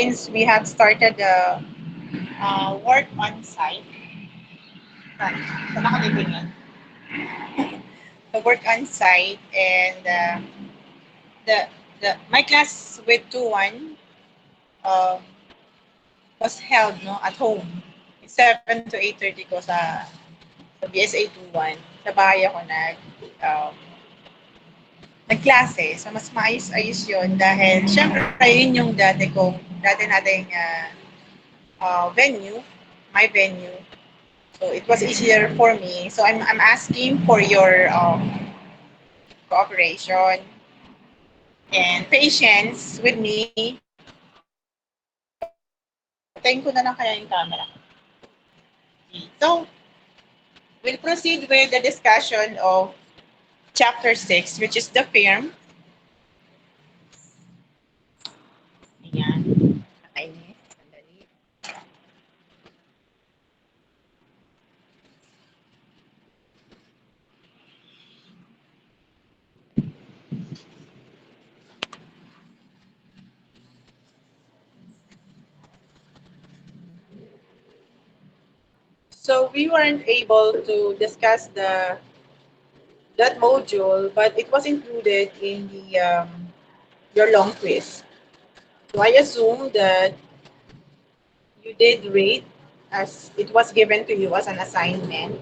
since we have started the work on site, saan ako titingin? The work on site and the my class with 2-1 um, was held no at home. 7 to 8:30 ko sa BSA 2-1. Sa bahay ako nagklase. So, mas maayos-ayos yun dahil syempre yun yung dati nating venue, my venue. So, it was easier for me. So, I'm asking for your cooperation and patience with me. Patayin ko na lang kaya yung camera. So, we'll proceed with the discussion of chapter 6, which is the firm. Ayan. Nakainis. Sandali. So we weren't able to discuss the that module, but it was included in the your long quiz. So I assume that you did read as it was given to you as an assignment.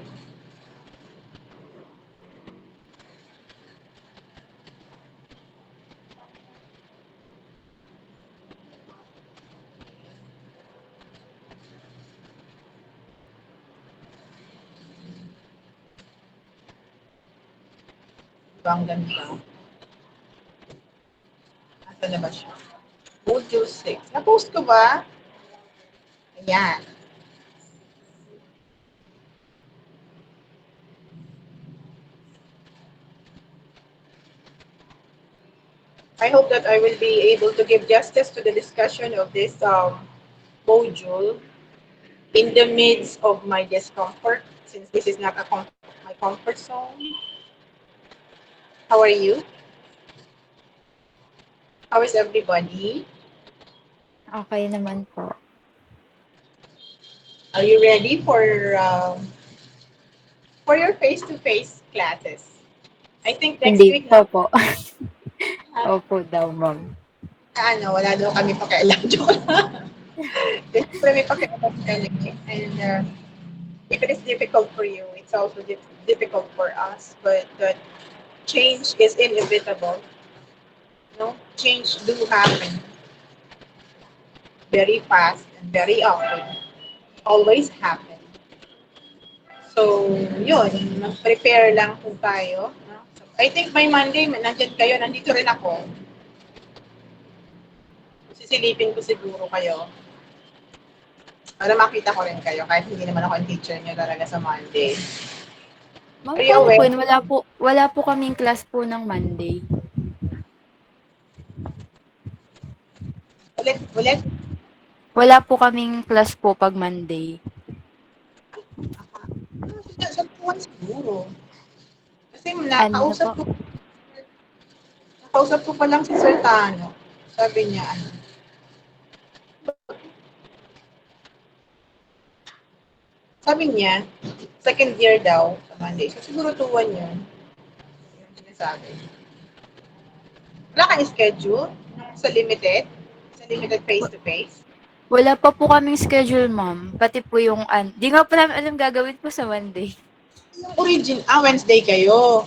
Diba ang ganda? Asa na ba siya? Module 6. Na-post ko ba? Ayan. I hope that I will be able to give justice to the discussion of this module in the midst of my discomfort, since this is not my comfort zone. How are you? How is everybody? Okay naman po. Are you ready for your face-to-face classes? I think next Hindi week, pa no? po. Ah, Opo daw, ma'am. wala daw kami pakialam. Joke lang. Siyempre may pakialam kami. And if it is difficult for you, it's also difficult for us. But change is inevitable. No, change do happen very fast and very often. Always happen. So, yun, mag-prepare lang po tayo. No? So, I think by Monday, nandyan kayo, nandito rin ako. Sisilipin ko siguro kayo para makita ko rin kayo kahit hindi naman ako ang teacher niyo talaga sa Monday. Ma'am, Are you paano po aware? yun? Wala po kaming class po ng Monday. Ulit, Wala po kaming class po pag Monday. sa buwan siguro. Kasi Ano po? nakausap ko pa lang si Sir Tano. Sabi niya, sabi niya, second year daw sa Monday. So siguro 2-1 yun. Yung sinasabi. Wala kang schedule sa limited? Sa limited face-to-face? Wala pa po kaming schedule, ma'am. Pati po yung di nga po namin alam gagawin po sa Monday. Yung Wednesday kayo.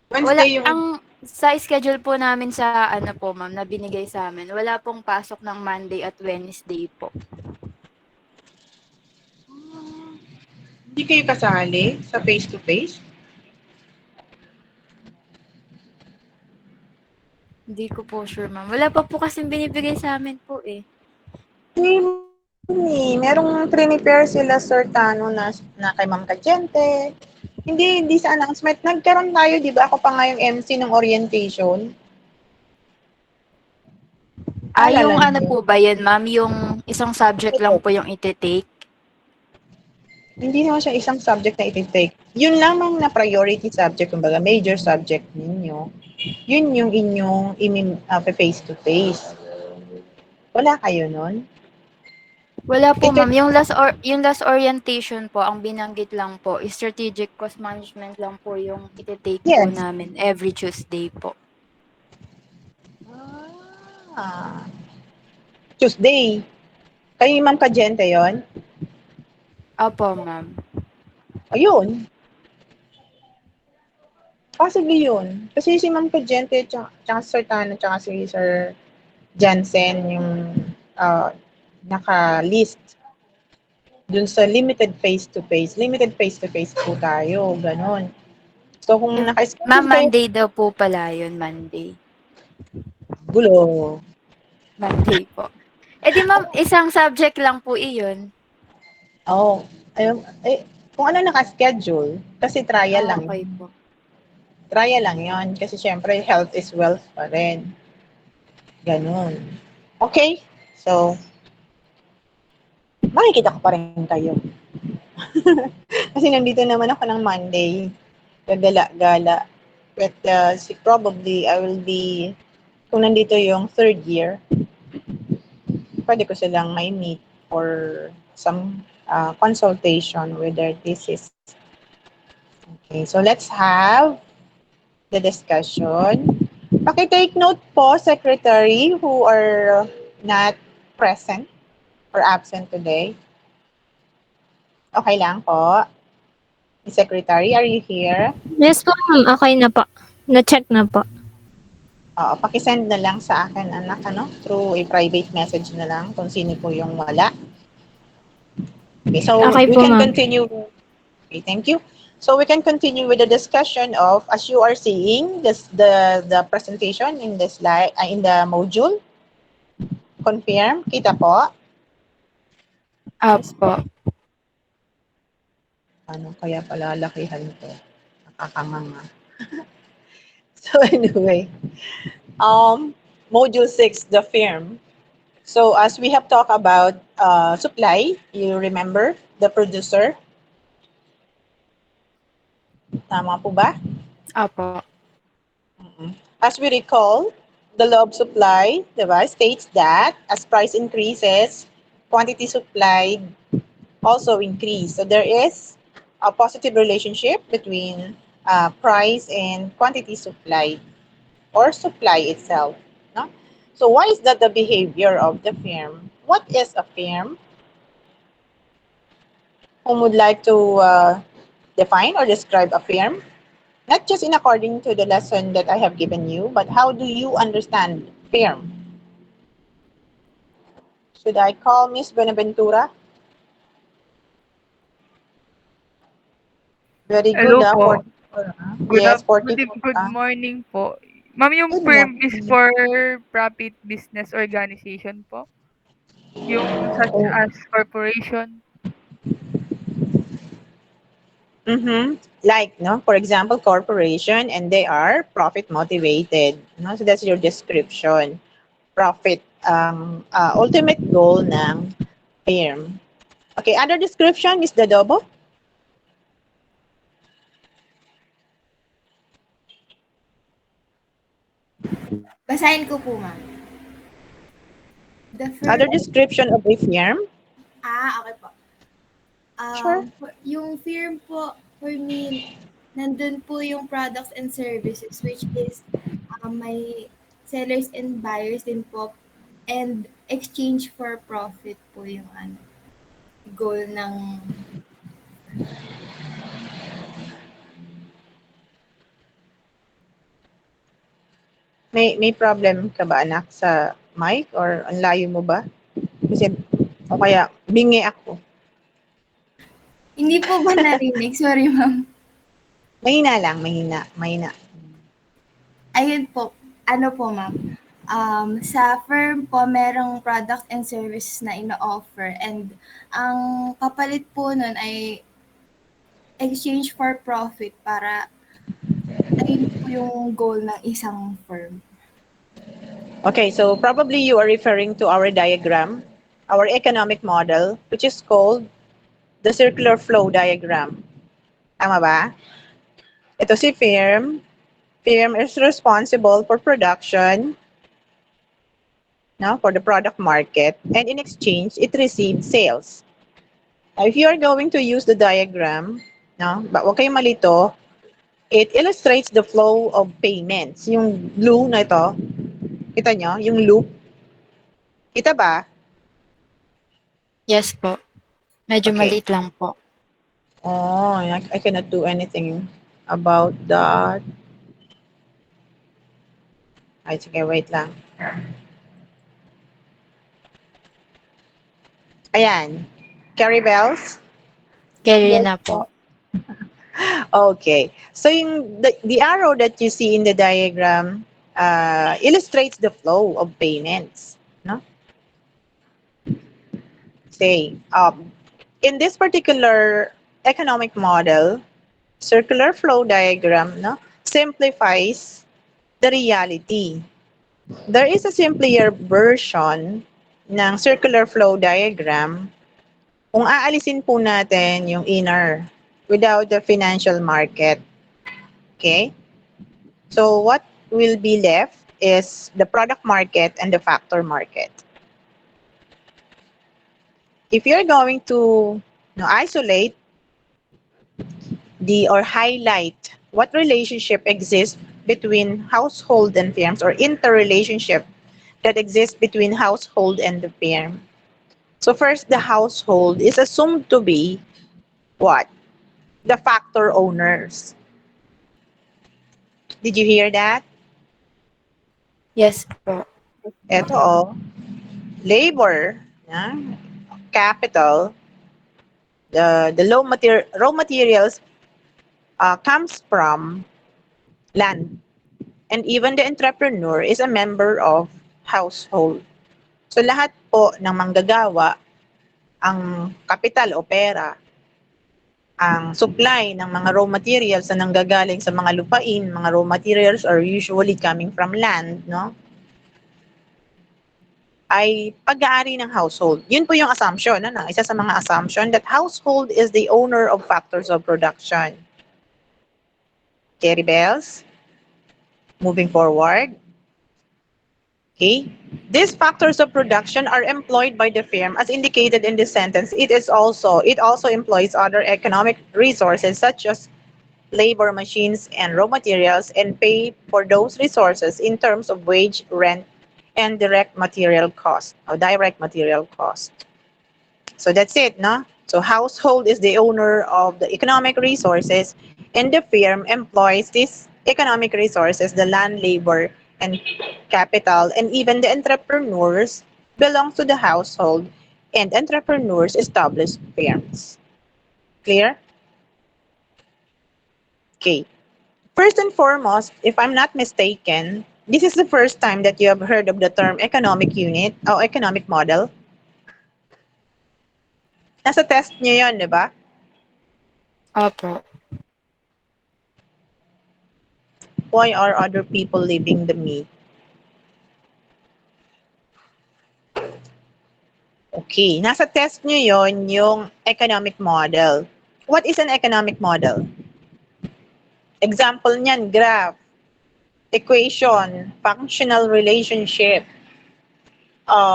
Wala, Wednesday yung, sa schedule po namin sa ano po, ma'am, na binigay sa amin, wala pong pasok ng Monday at Wednesday po. hindi kayo kasali sa face-to-face? Hindi ko po sure, ma'am. Wala pa po kasing binibigay sa amin po eh. Merong prepare sila Sir Tano na kay Ma'am Kajente. Hindi sa announcement. Nagkaroon tayo, di ba? Ako pa nga yung MC ng orientation. Yung Alala ano niyo? po ba yan, ma'am? Yung isang subject lang Opo. po yung iti-take? Hindi naman siya isang subject na iti-take. Yun lamang na priority subject, kumbaga major subject ninyo. Yun yung inyong face-to-face. Wala kayo nun? Wala po Ito, ma'am, yung last orientation po, ang binanggit lang po is strategic cost management lang po yung ite-take po yes. namin every Tuesday po. Ah, Tuesday. Kayo yung Ma'am Kajente yon? Opo ma'am. Ayun. Possibly yun. Kasi si Ma'am Kajente, tsaka si Sir Tano, tsaka si Sir Jansen, yung uh, naka-list dun sa limited face-to-face. Limited face-to-face po tayo. Ganon. So, kung Ma'am, naka-schedule kayo, Monday daw po pala yun, Monday. gulo. Monday po. Eh di ma'am, isang subject lang po iyon. Oh, ayun, kung ano naka-schedule, kasi trial Ah, lang. okay po. Trial lang yon. Kasi syempre, health is wealth pa rin. Ganon. Okay? So, makikita ko pa rin kayo. Kasi nandito naman ako ng Monday. Gagala-gala. But probably I will be, kung nandito yung third year, pwede ko silang may meet for some consultation with their thesis. Okay, so let's have the discussion. Paki-take note po, Secretary, who are not present or absent today. Okay lang po. Secretary, are you here? Yes po, ma'am. Okay na po. Na-check na po. Oo, paki-send na lang sa akin, anak, through a private message na lang kung sino po yung wala. Okay, so Okay we po, can ma'am. continue. Okay, thank you. So we can continue with the discussion of, as you are seeing, the presentation in the slide, in the module. Confirm, kita po. Opo. Ano kaya palalakihan to? Nakakanganga. So anyway, module 6, the firm. So as we have talked about supply, you remember the producer. Tama po ba? Opo. As we recall, the law of supply, diba, states that as price increases, quantity supplied also increase. So there is a positive relationship between price and quantity supplied or supply itself. No? So why is that the behavior of the firm? What is a firm? Who would like to define or describe a firm? Not just in according to the lesson that I have given you, but how do you understand firm? Should I call Miss Benaventura? Very good, Hello po. 44. Yes, Good 44. morning po. Ma'am, yung Good firm is morning. for profit business organization po? Yung such Oh, as corporation? like, no, for example, corporation, and they are profit motivated. No? So that's your description. Profit ang ultimate goal ng firm. Okay, other description, Miss Dadobo? Basahin ko po, ma'am. The Other firm, description of a firm? okay po. Sure. Yung firm po, for me, nandun po yung products and services, which is may sellers and buyers din po, and exchange for profit po yung goal ng. May problem ka ba, anak, sa mic or ang layo mo ba? Kasi o kaya bingi ako. Hindi po ba narinig? Sorry, ma'am. Mahina lang, mahina. Ayun po, ano po, ma'am. Sa firm po, merong products and services na ino-offer, and ang kapalit po nun ay exchange for profit para ayun po yung goal ng isang firm. Okay, so probably you are referring to our diagram, our economic model, which is called the circular flow diagram. Tama ba? Ito si firm. Firm is responsible for production, no, for the product market, and in exchange, it received sales. Now, if you are going to use the diagram, no, but wag kayong malito, it illustrates the flow of payments. Yung blue na ito, kita nyo? Yung loop. Kita ba? Yes po. Medyo Okay. maliit lang po. Oh, I cannot do anything about that. Ay, sige, wait lang. Ayan. Carry bells? Carry Yes na po. Okay. So the arrow that you see in the diagram illustrates the flow of payments. No? Say, in this particular economic model, circular flow diagram, no, simplifies the reality. There is a simpler version ng circular flow diagram kung aalisin po natin yung inner without the financial market. Okay? So what will be left is the product market and the factor market. If you're going to isolate or highlight what relationship exists between household and firms or interrelationship that exists between household and the firm. So first, the household is assumed to be what? The factor owners. Did you hear that? Yes po. Ito labor, capital, the raw materials comes from land. And even the entrepreneur is a member of household. So lahat po ng manggagawa, ang kapital o pera, ang supply ng mga raw materials na nanggagaling sa mga lupain, mga raw materials are usually coming from land, no? Ay pag-aari ng household. Yun po yung assumption, isa sa mga assumption that household is the owner of factors of production. Carry bells? Moving forward. Okay. These factors of production are employed by the firm as indicated in this sentence. It also employs other economic resources such as labor, machines, and raw materials and pay for those resources in terms of wage, rent, and direct material cost or direct material cost. So that's it, no? So household is the owner of the economic resources and the firm employs these economic resources, the land, labor, and capital, and even the entrepreneurs belong to the household and entrepreneurs establish firms. Clear? Okay. First and foremost, if I'm not mistaken, this is the first time that you have heard of the term economic unit or economic model. Nasa test nyo yun, di ba? Opo. Why are other people leaving the meet? Okay, nasa test nyo yon yung economic model. What is an economic model? Example niyan, graph, equation, functional relationship.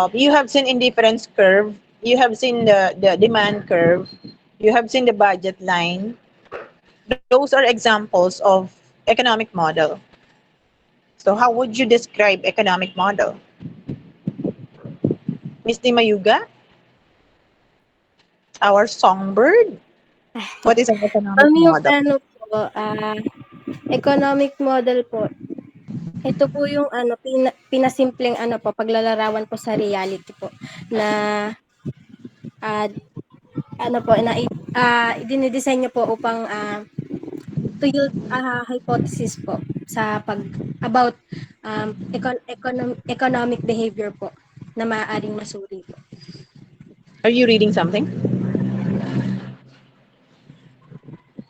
You have seen indifference curve, you have seen the demand curve, you have seen the budget line. Those are examples of economic model. So how would you describe economic model? Miss Di Mayuga? Our songbird? What is an economic Yung model? ano po, economic model po, ito po yung pinasimpleng paglalarawan po sa reality po na dinidesign niyo po upang to yield hypothesis po sa about economic behavior po na maaaring masuri po. Are you reading something?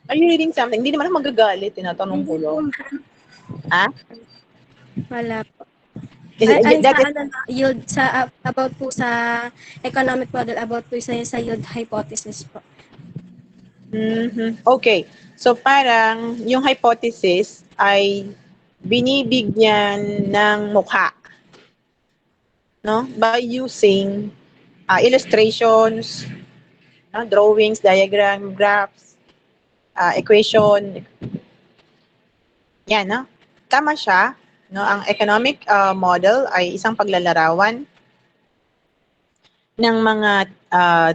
Are you reading something? Hindi naman ako magagalit, tinatanong ko lang. Ha? Wala po. That is, Yield sa about po sa economic model about po sa yield hypothesis po. Okay. So parang yung hypothesis ay binibigyan ng mukha. no, by using illustrations, no, drawings, diagram, graphs, equation. Yan, no? Tama siya, no? Ang economic model ay isang paglalarawan ng mga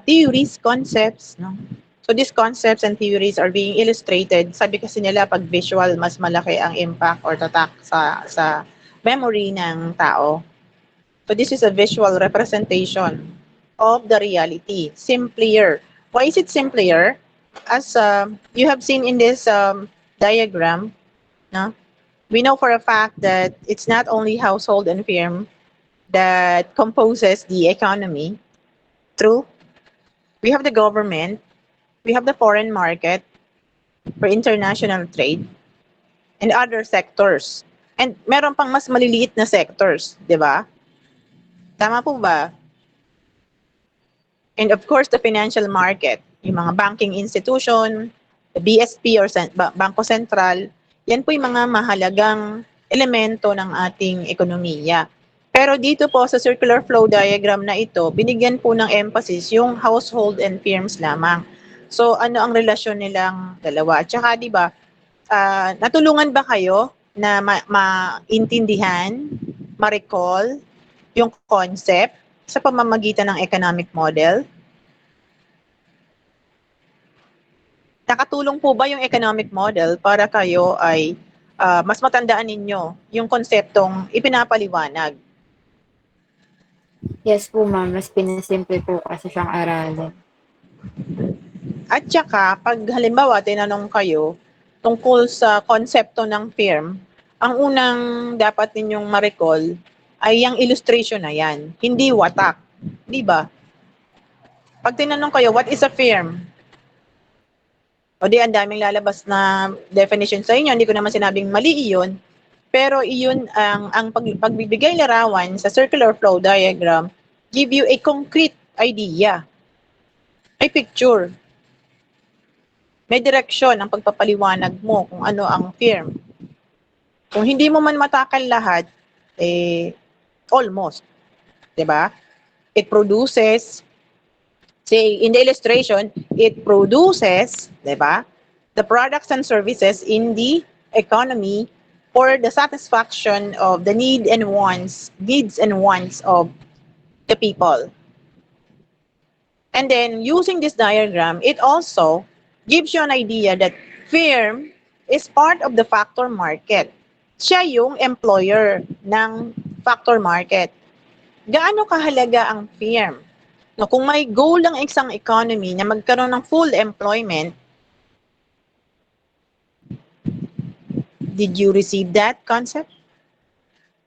theories, concepts, no? So these concepts and theories are being illustrated. Sabi kasi nila pag visual, mas malaki ang impact or tatak sa memory ng tao. So this is a visual representation of the reality. Simpler. Why is it simpler? As you have seen in this diagram, no? We know for a fact that it's not only household and firm that composes the economy. True. We have the government, we have the foreign market for international trade, and other sectors. And meron pang mas maliliit na sectors, di ba? Tama po ba? And of course, the financial market, yung mga banking institution, the BSP or Bangko Sentral, yan po yung mga mahalagang elemento ng ating ekonomiya. Pero dito po sa circular flow diagram na ito, binigyan po ng emphasis yung household and firms lamang. So ano ang relasyon nilang dalawa? At saka di ba, natulungan ba kayo na maintindihan, ma-recall yung concept sa pamamagitan ng economic model? Nakatulong po ba yung economic model para kayo ay mas matandaan ninyo yung konseptong ipinapaliwanag? Yes po, ma'am. Mas pinasimple po kasi siyang aralin. At saka, pag halimbawa tinanong kayo tungkol sa konsepto ng firm, ang unang dapat ninyong ma-recall ay yung illustration na yan, hindi watak. Di ba? Pag tinanong kayo, what is a firm? O di, ang daming lalabas na definition sa inyo, hindi ko naman sinabing mali iyon, pero iyon ang pagbibigay larawan sa circular flow diagram give you a concrete idea. May picture. May direksyon ang pagpapaliwanag mo kung ano ang firm. Kung hindi mo man matakal lahat, almost. Diba? It produces, say, in the illustration, it produces, diba, the products and services in the economy for the satisfaction of the needs and wants of the people. And then, using this diagram, it also gives you an idea that firm is part of the factor market. Siya yung employer ng factor market. Gaano kahalaga ang firm? No, kung may goal ang isang economy na magkaroon ng full employment, did you receive that concept?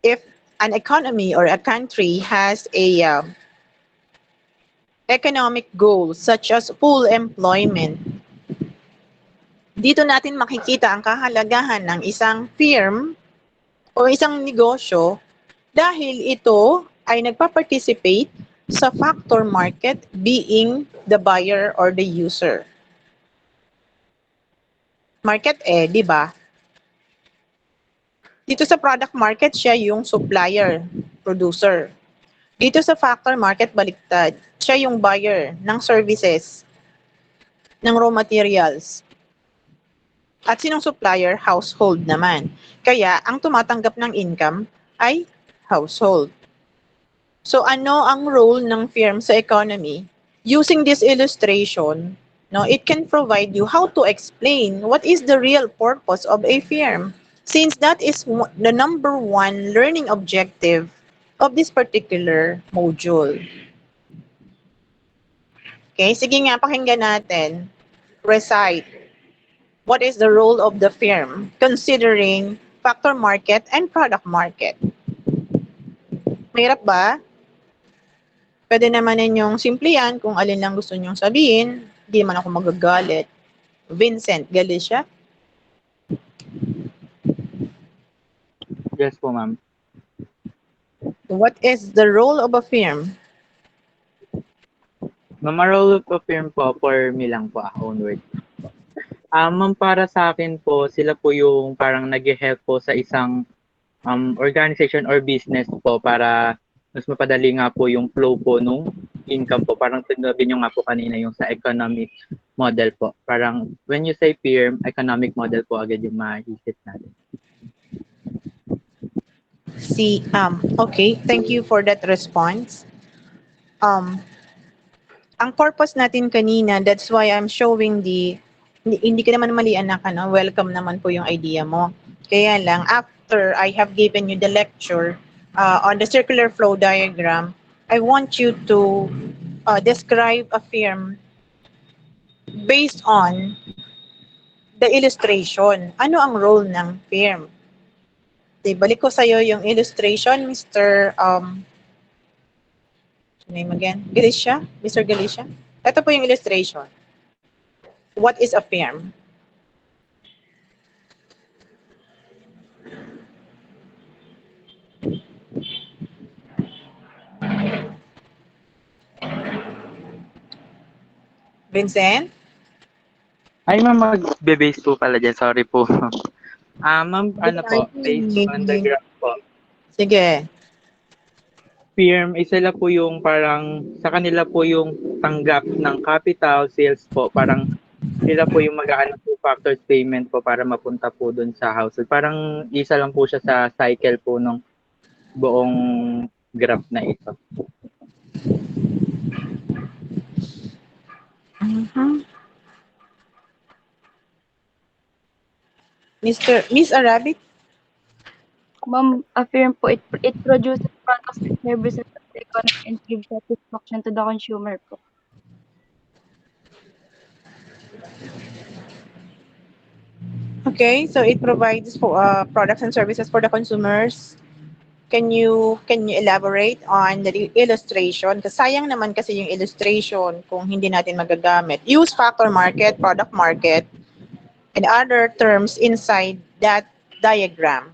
If an economy or a country has a economic goal such as full employment, dito natin makikita ang kahalagahan ng isang firm o isang negosyo dahil ito ay nagpa-participate sa factor market being the buyer or the user. Market di ba? Dito sa product market, siya yung supplier, producer. Dito sa factor market, baliktad. Siya yung buyer ng services, ng raw materials. At sinong supplier? Household naman. Kaya, ang tumatanggap ng income ay household. So, ano ang role ng firm sa economy? Using this illustration, no, it can provide you how to explain what is the real purpose of a firm. Since that is the number one learning objective of this particular module. Okay, sige nga, pakinggan natin. Recite. What is the role of the firm considering factor market and product market? Mahirap ba? Pwede naman ninyong simplihan kung alin lang gusto nyong sabihin. Hindi man ako magagalit. Vincent, galit siya? Yes po, ma'am. What is the role of a firm? Ma'am, a role of a firm po, for me lang po, own word. Ma'am, para sa akin po, sila po yung parang nag-help po sa isang organization or business po para mas mapadali nga po yung flow po nung income po. Parang sinabi nyo nga po kanina yung sa economic model po. Parang when you say firm, economic model po agad yung maisip natin. Okay, thank you for that response. Ang purpose natin kanina, that's why I'm showing hindi ka naman mali anak, ano? Welcome naman po yung idea mo. Kaya lang, after I have given you the lecture on the circular flow diagram, I want you to describe a firm based on the illustration. Ano ang role ng firm? Okay, balik ko sa'yo yung illustration, Mr. Name again? Galicia? Mr. Galicia? Ito po yung illustration. What is a firm? Vincent? Ay, ma'am, magbe-base po pala dyan. Sorry po. Ma'am, ano po, based on the graph po. Sige. Firm, sila po yung parang, sa kanila po yung tanggap ng capital, sales po, parang sila po yung mag-aano po factors payment po para mapunta po dun sa household. Parang isa lang po siya sa cycle po ng buong graph na ito. Miss Arabic? Ma'am, a firm po, it produces products and services to the economy and gives satisfaction to the consumer po. Okay, so it provides for products and services for the consumers. Can you elaborate on the illustration? Kasi sayang naman kasi yung illustration kung hindi natin magagamit. Use factor market, product market, and other terms inside that diagram.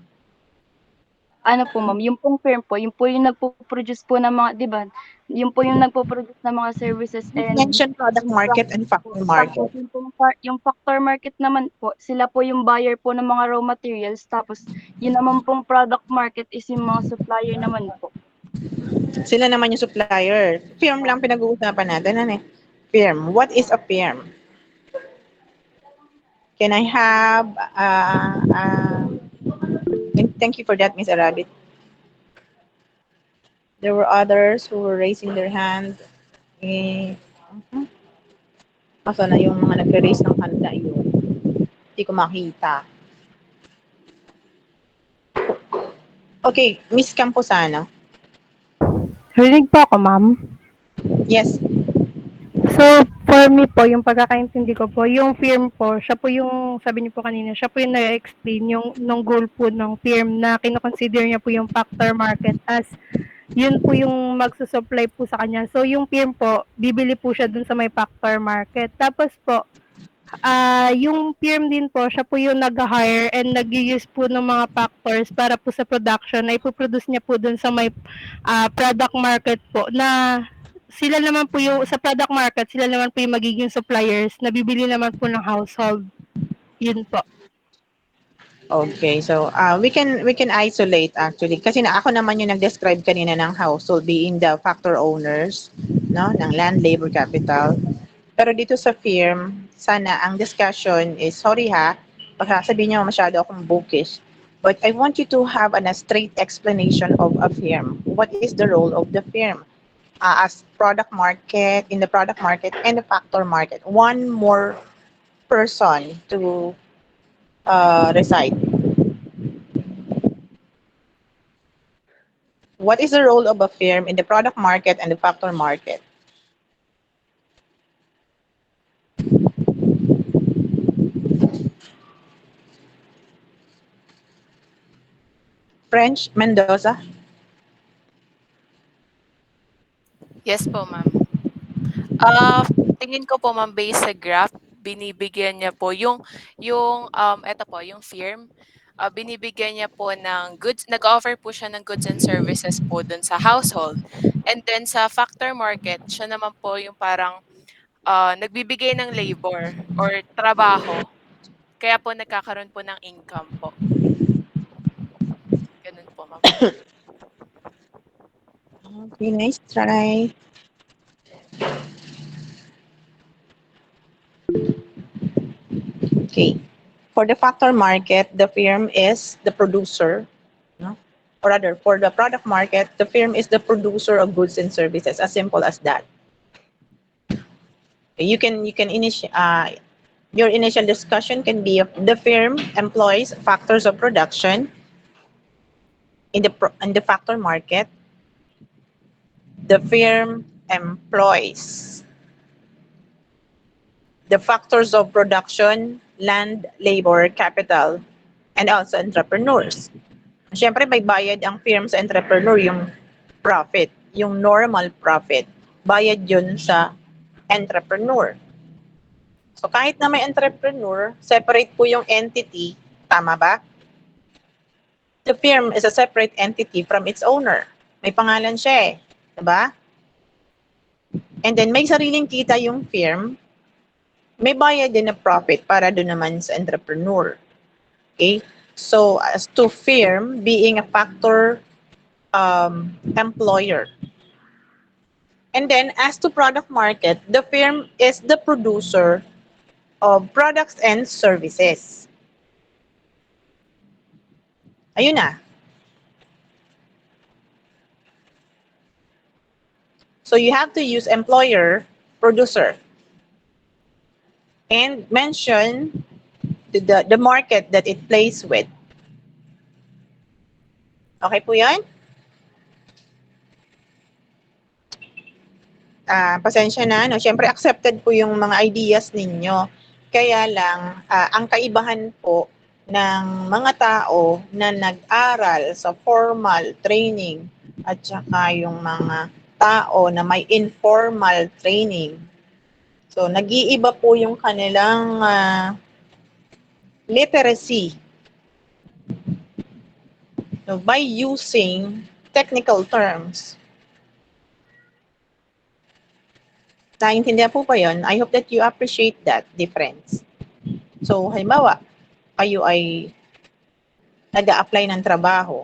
Ano po ma'am, yung pong firm po, yung po yung nagpo-produce po ng mga, di ba? Yung po yung nagpo-produce ng mga services and Mention product market and factor market. tapos yung factor market naman po, sila po yung buyer po ng mga raw materials, tapos yun naman pong product market is yung mga supplier naman po. Sila naman yung supplier. Firm lang pinag-uusapan natin. Ano eh? Firm. What is a firm? Can I have thank you for that, Miss Arabit. There were others who were raising their hand. Asa na yung mga nag-raise ng hand na yun? Hindi ko makita. Okay, Miss Camposano. Rinig po ako, ma'am. Yes. So, for me po, yung pagkakaintindi ko po, yung firm po, siya po yung, sabi niyo po kanina, siya po yung na-explain yung nung goal po ng firm na kinoconsider niya po yung factor market as yun po yung magsusupply po sa kanya. So, yung firm po, bibili po siya dun sa may factor market. Tapos po, yung firm din po, siya po yung nag-hire and nag-use po ng mga factors para po sa production na ipoproduce niya po dun sa may product market po na sila naman po yung, sa product market, sila naman po yung magiging suppliers na bibili naman po ng household. Yun po. Okay, so we can isolate actually kasi ako naman yung nag-describe kanina ng household being the factor owners, no, ng land, labor, capital. Pero dito sa firm, sana ang discussion is, sorry ha, baka sabihin niyo masyado akong bookish, but I want you to have a straight explanation of a firm. What is the role of the firm as product market, in the product market and the factor market? One more person to recite. What is the role of a firm in the product market and the factor market? French, Mendoza. Yes po, ma'am. Tingin ko po, ma'am, based sa graph, binibigyan niya po yung eto po, yung firm, binibigyan niya po ng goods, nag-offer po siya ng goods and services po dun sa household. And then sa factor market, siya naman po yung parang nagbibigay ng labor or trabaho. Kaya po nagkakaroon po ng income po. Ganun po, ma'am. Okay, nice try. Okay. For the factor market, the firm is the producer, no? Or rather, for the product market, the firm is the producer of goods and services. As simple as that. You can initiate your initial discussion can be of the firm employs factors of production in the factor market. The firm employs the factors of production, land, labor, capital, and also entrepreneurs. Siyempre, may bayad ang firm sa entrepreneur, yung profit, yung normal profit. Bayad yun sa entrepreneur. So, kahit na may entrepreneur, separate po yung entity. Tama ba? The firm is a separate entity from its owner. May pangalan siya eh. Diba? And then, may sariling kita yung firm. May bayad din na profit para doon naman sa entrepreneur. Okay? So, as to firm being a factor employer. And then, as to product market, the firm is the producer of products and services. Ayun na. So, you have to use employer, producer, and mention the market that it plays with. Okay po yan? Pasensya na, no? Siyempre, accepted po yung mga ideas ninyo. Kaya lang, ang kaibahan po ng mga tao na nag-aral sa formal training at saka yung mga tao na may informal training. So, nag-iiba po yung kanilang literacy. So, by using technical terms. Naintindihan po ba yun? I hope that you appreciate that difference. So, halimbawa, kayo ay nag-a-apply ng trabaho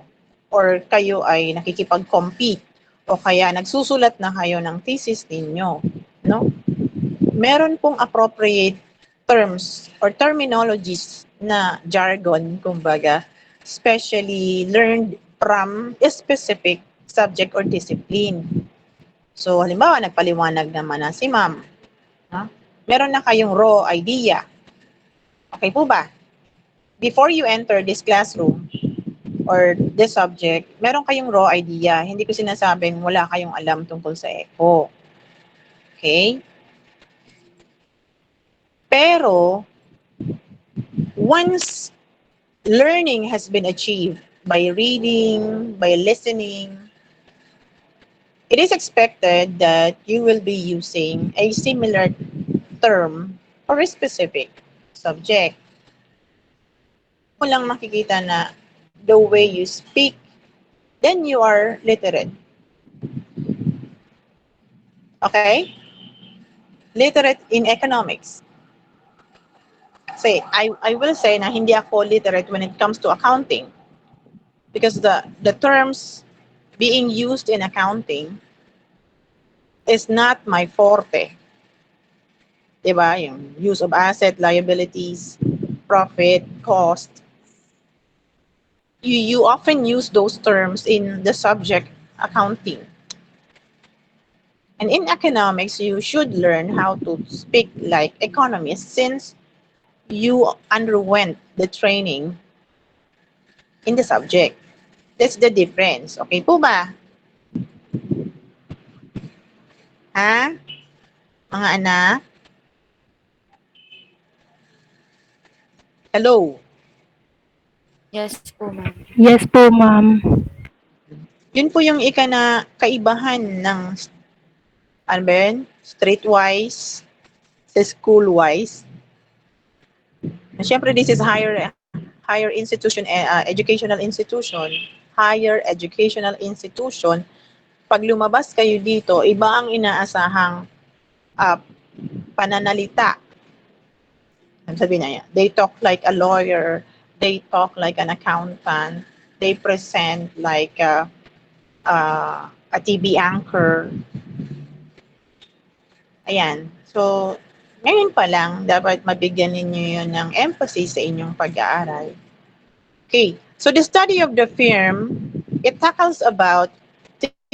or kayo ay nakikipag-compete o kaya nagsusulat na kayo ng thesis ninyo, no? Meron pong appropriate terms or terminologies na jargon, kumbaga, specially learned from a specific subject or discipline. So, halimbawa, nagpaliwanag naman na si ma'am. No? Meron na kayong raw idea. Okay po ba? Before you enter this classroom or this subject, meron kayong raw idea. Hindi ko sinasabing wala kayong alam tungkol sa ECO. Okay? Pero, once learning has been achieved by reading, by listening, it is expected that you will be using a similar term for a specific subject. Kung lang makikita na the way you speak, then you are literate. Okay? Literate in economics. Say, I will say na hindi ako literate when it comes to accounting. Because the terms being used in accounting is not my forte. Diba? Yung use of asset, liabilities, profit, cost. You often use those terms in the subject accounting. And in economics, you should learn how to speak like economists since you underwent the training in the subject. That's the difference. Okay po ba? Ha? Mga anak? Hello? Yes po, ma'am. Yes po, ma'am. Yun po yung kaibahan ng ano ba yun? Streetwise sa school-wise. Siyempre, this is higher institution, educational institution, higher educational institution. Pag lumabas kayo dito, iba ang inaasahang pananalita. Sabi na yan, they talk like a lawyer, they talk like an accountant, they present like a a TV anchor. Ayan. So, ngayon pa lang, dapat mabigyan ninyo yun ng emphasis sa inyong pag-aaral. Okay. So, the study of the firm, it tackles about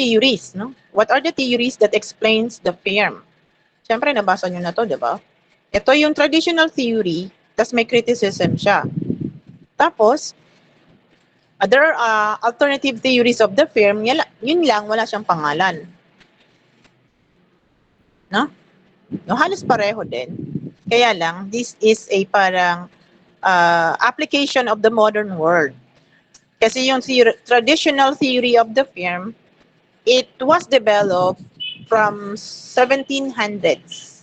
theories, no? What are the theories that explains the firm? Siyempre, nabasa nyo na to, di ba? Ito yung traditional theory, tas may criticism siya. Tapos, other alternative theories of the firm, yun lang, wala siyang pangalan. No? No, halos pareho din. Kaya lang, this is a parang application of the modern world. Kasi yung traditional theory of the firm, it was developed from 1700s.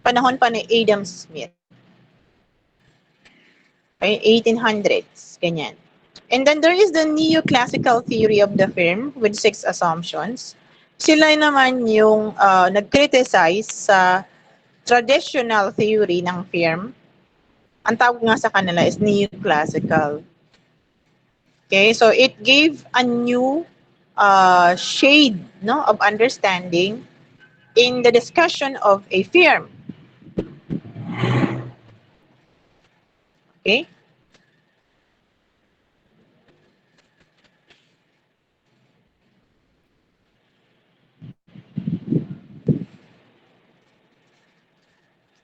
Panahon pa ni Adam Smith. Okay, 1800s, ganyan. And then there is the neoclassical theory of the firm with 6 assumptions. Sila naman yung nag-criticize sa traditional theory ng firm. Ang tawag nga sa kanila is neoclassical. Okay, so it gave a new shade, no, of understanding in the discussion of a firm. Okay?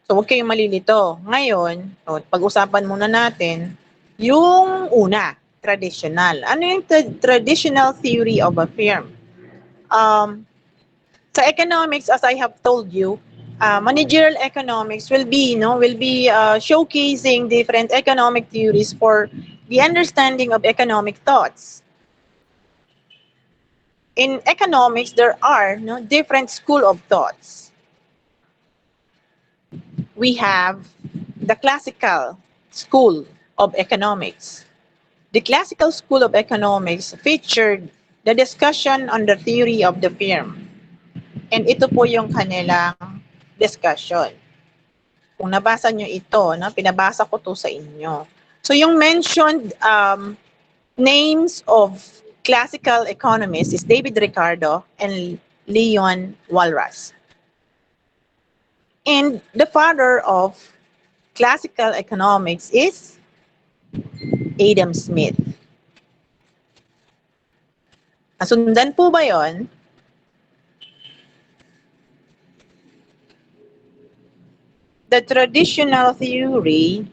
So, huwag kayong malilito. Ngayon, pag-usapan muna natin yung una, traditional. Ano yung traditional theory of a firm? Sa economics, as I have told you, managerial economics will be showcasing different economic theories for the understanding of economic thoughts. In economics, there are different school of thoughts. We have the classical school of economics. The classical school of economics featured the discussion on the theory of the firm. And ito po yung kanilang discussion. Kung nabasa nyo ito, pinabasa ko to sa inyo. So yung mentioned names of classical economists is David Ricardo and Leon Walras. And the father of classical economics is Adam Smith. Nasundan po ba yon? The traditional theory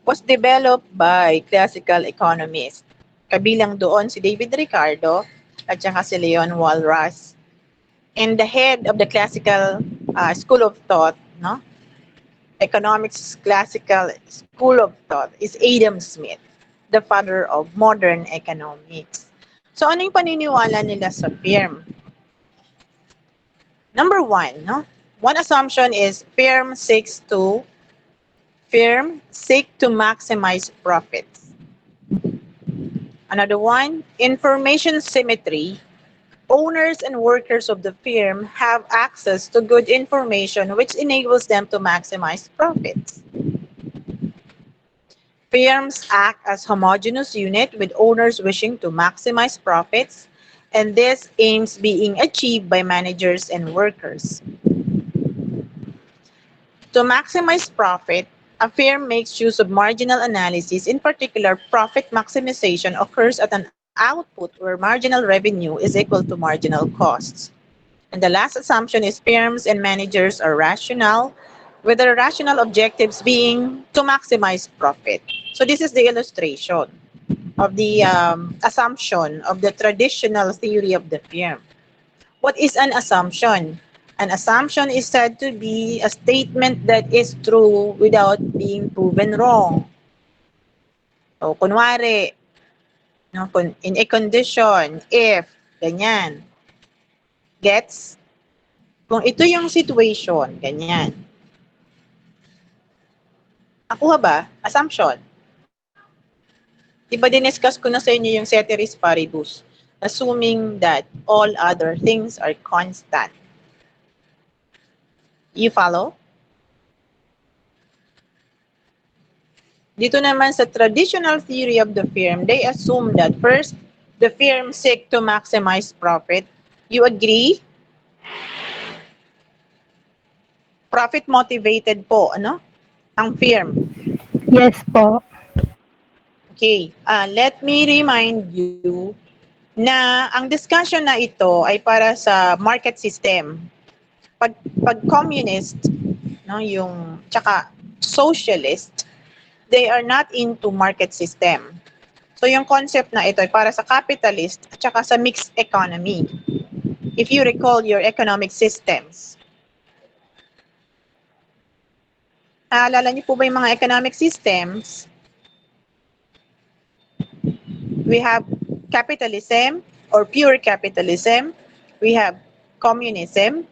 was developed by classical economists. Kabilang doon si David Ricardo at saka si Leon Walras. And the head of the classical school of thought, economics classical school of thought is Adam Smith, the father of modern economics. So ano yung paniniwala nila sa firm? Number one, one assumption is firm seek to maximize profits. Another one, information symmetry. Owners and workers of the firm have access to good information which enables them to maximize profits. Firms act as homogeneous unit with owners wishing to maximize profits, and this aims being achieved by managers and workers. To maximize profit, a firm makes use of marginal analysis. In particular, profit maximization occurs at an output where marginal revenue is equal to marginal costs. And the last assumption is firms and managers are rational, with their rational objectives being to maximize profit. So this is the illustration of the assumption of the traditional theory of the firm. What is an assumption? An assumption is said to be a statement that is true without being proven wrong. So, kunwari, in a condition, if, ganyan. Gets? Kung ito yung situation, ganyan. Nakuha ba? Assumption. Diba diniscuss ko na sa inyo yung ceteris paribus, assuming that all other things are constant. You follow? Dito naman sa traditional theory of the firm, they assume that first, the firm seek to maximize profit. You agree? Profit motivated po, ano? Ang firm. Yes po. Okay, let me remind you na ang discussion na ito ay para sa market system. Pag communist, no, yung tsaka socialist, they are not into market system. So yung concept na ito ay para sa capitalist at tsaka sa mixed economy. If you recall your economic systems. Naalala niyo po ba yung mga economic systems? We have capitalism or pure capitalism. We have communism.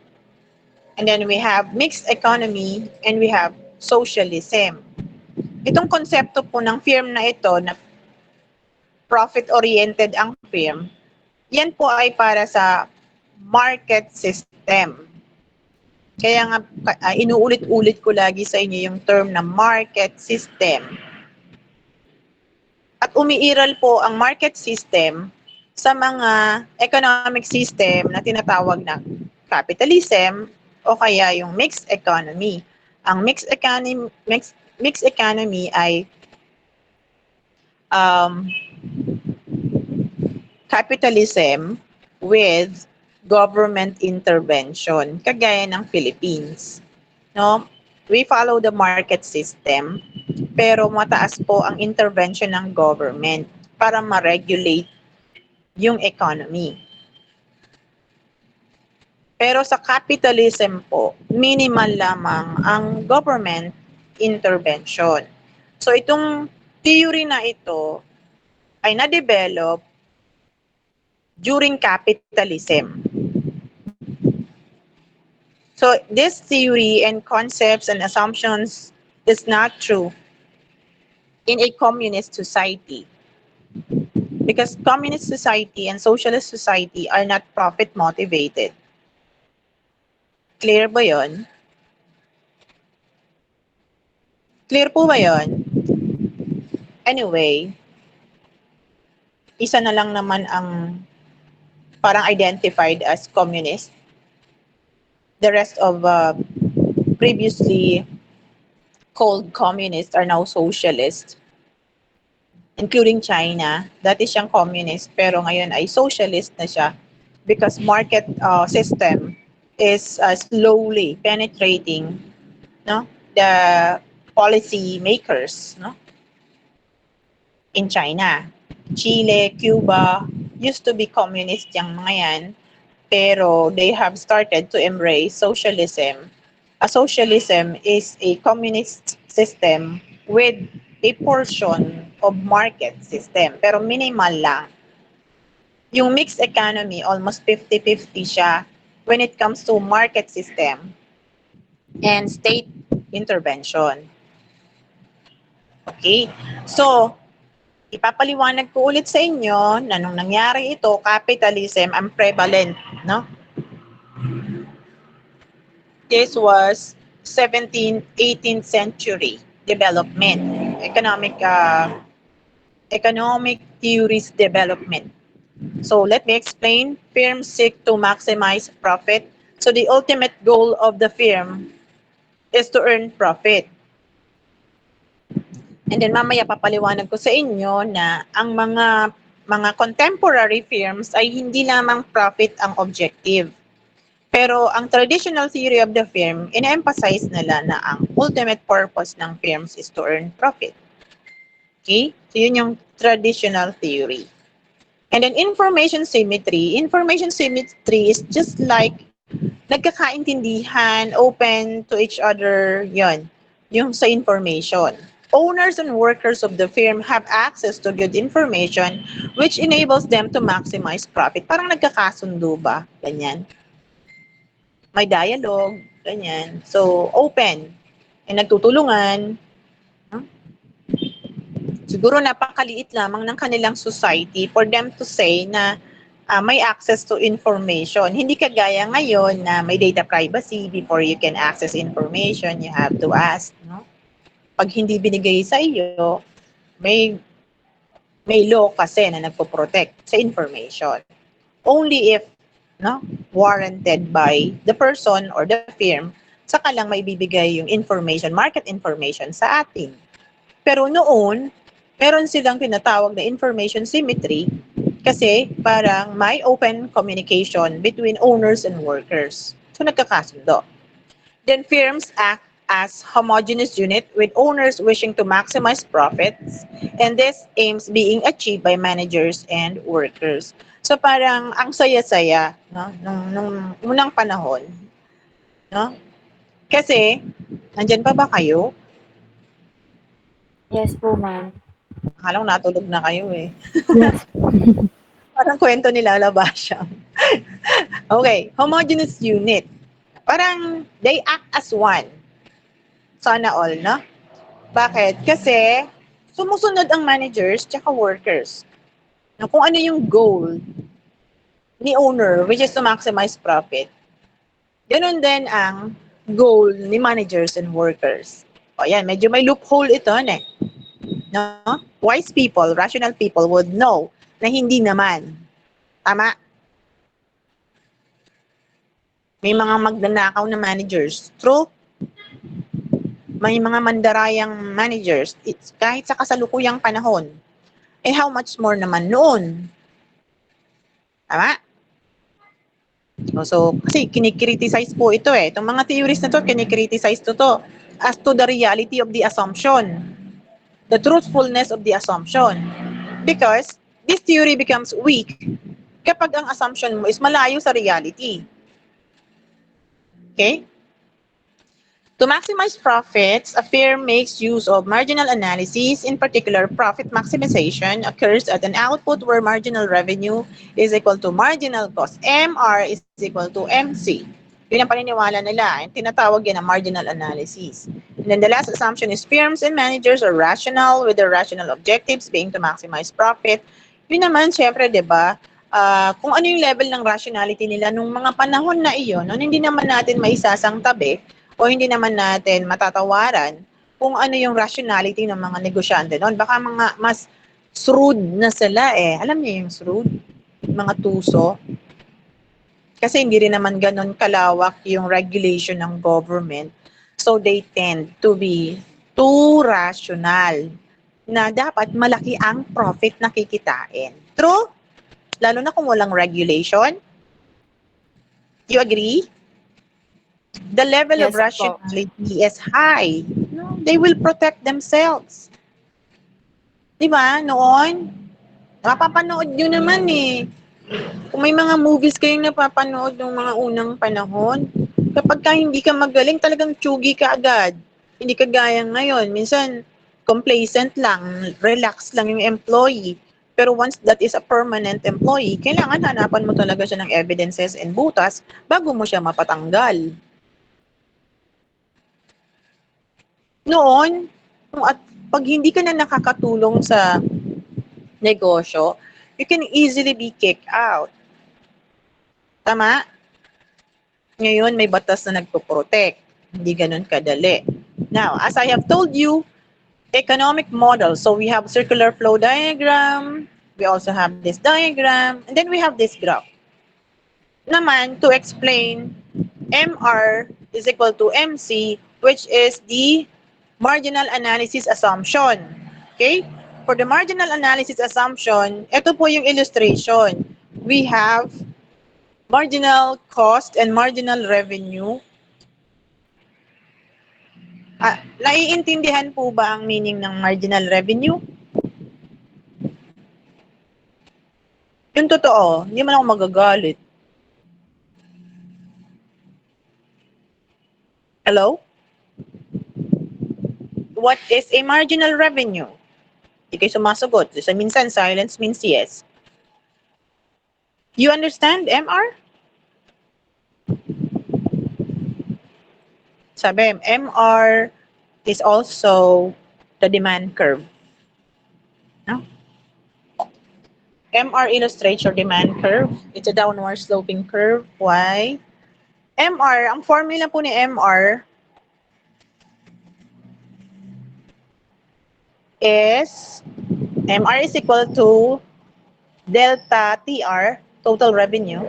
And then we have mixed economy and we have socialism. Itong konsepto po ng firm na ito na profit-oriented ang firm, yan po ay para sa market system. Kaya nga inuulit-ulit ko lagi sa inyo yung term na market system. At umiiral po ang market system sa mga economic system na tinatawag na capitalism o kaya yung mixed economy. Ang mixed economy ay capitalism with government intervention, kagaya ng Philippines. No? We follow the market system, pero mataas po ang intervention ng government para ma-regulate yung economy. Pero sa capitalism po, minimal lamang ang government intervention. So itong theory na ito ay na-develop during capitalism. So this theory and concepts and assumptions is not true in a communist society. Because communist society and socialist society are not profit motivated. Clear ba yon? Clear po ba yon? Anyway, isa na lang naman ang parang identified as communist. The rest of previously called communists are now socialist, including China. Dati siyang communist, pero ngayon ay socialist na siya because market system is slowly penetrating, no, the policy makers, no, in China. Chile, Cuba used to be communist yung mga yan, pero they have started to embrace socialism. A socialism is a communist system with a portion of market system, pero minimal lang. Yung mixed economy, almost 50-50 siya when it comes to market system and state intervention. Okay? So, ipapaliwanag ko ulit sa inyo na nung nangyari ito, capitalism ang prevalent, no? This was 17th, 18th century development, economic theories development. So let me explain. Firms seek to maximize profit. So the ultimate goal of the firm is to earn profit. And then mamaya papaliwanag ko sa inyo na ang mga contemporary firms ay hindi lamang profit ang objective. Pero ang traditional theory of the firm, ina-emphasize nila na ang ultimate purpose ng firms is to earn profit. Okay? So yun yung traditional theory. And then information symmetry. Information symmetry is just like nagkakaintindihan, open to each other, yun, yung sa information. Owners and workers of the firm have access to good information which enables them to maximize profit. Parang nagkakasundo ba? Ganyan. May dialogue, ganyan. So, open. And nagtutulungan. Siguro napakaliit lamang ng kanilang society for them to say na may access to information. Hindi kagaya ngayon na may data privacy. Before you can access information, you have to ask, no? Pag hindi binigay sa iyo, may law kasi na nagpo-protect sa information. Only if no? Warranted by the person or the firm, saka lang may bibigay yung information, market information sa atin. Pero noon, meron silang tinatawag na information symmetry kasi parang may open communication between owners and workers. So nagkakasundo. Then firms act as homogeneous unit with owners wishing to maximize profits, and this aims being achieved by managers and workers. So parang ang saya-saya, no, nung unang panahon, no? Kasi nandyan pa ba kayo? Yes po, ma'am. Akala ko natulog na kayo eh. Yes. Parang kwento nila Labasya. Okay, homogeneous unit. Parang they act as one. Sana all, no? Bakit? Kasi sumusunod ang managers tsaka workers. Na kung ano yung goal ni owner, which is to maximize profit, ganun din ang goal ni managers and workers. O yan, medyo may loophole ito, eh. No? Wise people, rational people would know na hindi naman. Tama? May mga magnanakaw na managers. True? May mga mandarayang managers. It's kahit sa kasalukuyang panahon. Eh how much more naman noon? Tama? So, kasi kinikriticize po ito eh. Itong mga theories na to, kinikriticize to as to the reality of the assumption. The truthfulness of the assumption. Because this theory becomes weak kapag ang assumption mo is malayo sa reality. Okay? To maximize profits, a firm makes use of marginal analysis. In particular, profit maximization occurs at an output where marginal revenue is equal to marginal cost. MR is equal to MC. Yun ang paniniwala nila. Tinatawag yan na marginal analysis. And then the last assumption is firms and managers are rational with their rational objectives being to maximize profit. Yun naman, syempre, di ba, kung ano yung level ng rationality nila nung mga panahon na iyon, nung hindi naman natin maisasang tabi o hindi naman natin matatawaran kung ano yung rationality ng mga negosyante noon. Baka mga mas shrewd na sila eh. Alam niyo yung shrewd? Mga tuso. Kasi hindi rin naman ganun kalawak yung regulation ng government. So they tend to be too rational na dapat malaki ang profit na kikitain. True? Lalo na kung walang regulation. You agree? The level of Yes po. rationality is high. No, they will protect themselves. Di ba? Noon, mapapanood nyo naman eh. Kung may mga movies kayong napapanood ng mga unang panahon, kapag ka hindi ka magaling, talagang tsugi ka agad. Hindi ka gaya ngayon. Minsan, complacent lang, relax lang yung employee. Pero once that is a permanent employee, kailangan hanapan mo talaga siya ng evidences and butas bago mo siya mapatanggal. Noon, at pag hindi ka na nakakatulong sa negosyo, you can easily be kicked out. Tama? Ngayon, may batas na nagpo-protect. Hindi ganun kadali. Now, as I have told you, economic model. So we have circular flow diagram. We also have this diagram. And then we have this graph. Naman, to explain, MR is equal to MC, which is the marginal analysis assumption. Okay? For the marginal analysis assumption, ito po yung illustration. We have marginal cost and marginal revenue. Naiintindihan po ba ang meaning ng marginal revenue? Yung totoo, hindi man ako magagalit. Hello? What is a marginal revenue? Hindi kayo sumasagot. So, minsan, silence means yes. You understand, MR? Sabi, MR is also the demand curve. No? MR illustrates your demand curve. It's a downward sloping curve. Why? MR, ang formula po ni MR is MR is equal to delta TR, total revenue,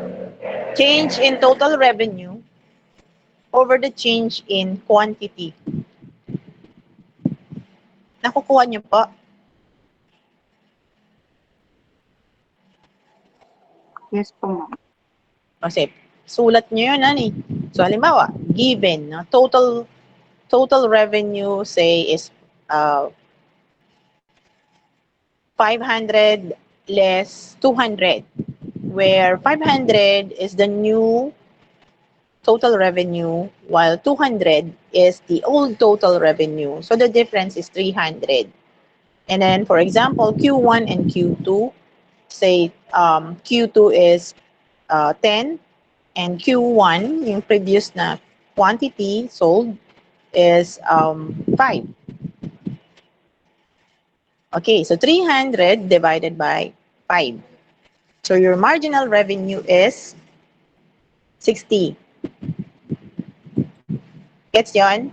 change in total revenue over the change in quantity. Nakukuha niyo po? Yes po, ma'am. Kasi sulat niyo yun, ani. So, halimbawa, given, no, total revenue, say, is 500 less 200, where 500 is the new total revenue, while 200 is the old total revenue. So, the difference is 300. And then, for example, Q1 and Q2, say, Q2 is 10, and Q1, yung previous na quantity sold, is 5. Okay, so 300 divided by 5. So your marginal revenue is 60. Gets yon?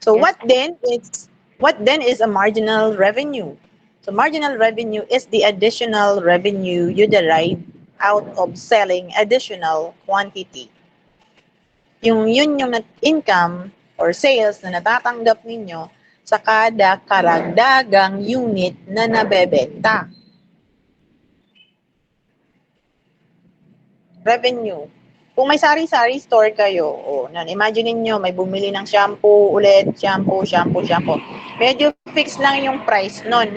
So Yes. what then is a marginal revenue? So marginal revenue is the additional revenue you derive out of selling additional quantity. Yun yung income or sales na natatanggap ninyo sa kada karagdagang unit na nabebenta. Revenue. Kung may sari-sari store kayo, imagine niyo may bumili ng shampoo ulit, shampoo. Medyo fixed lang yung price nun,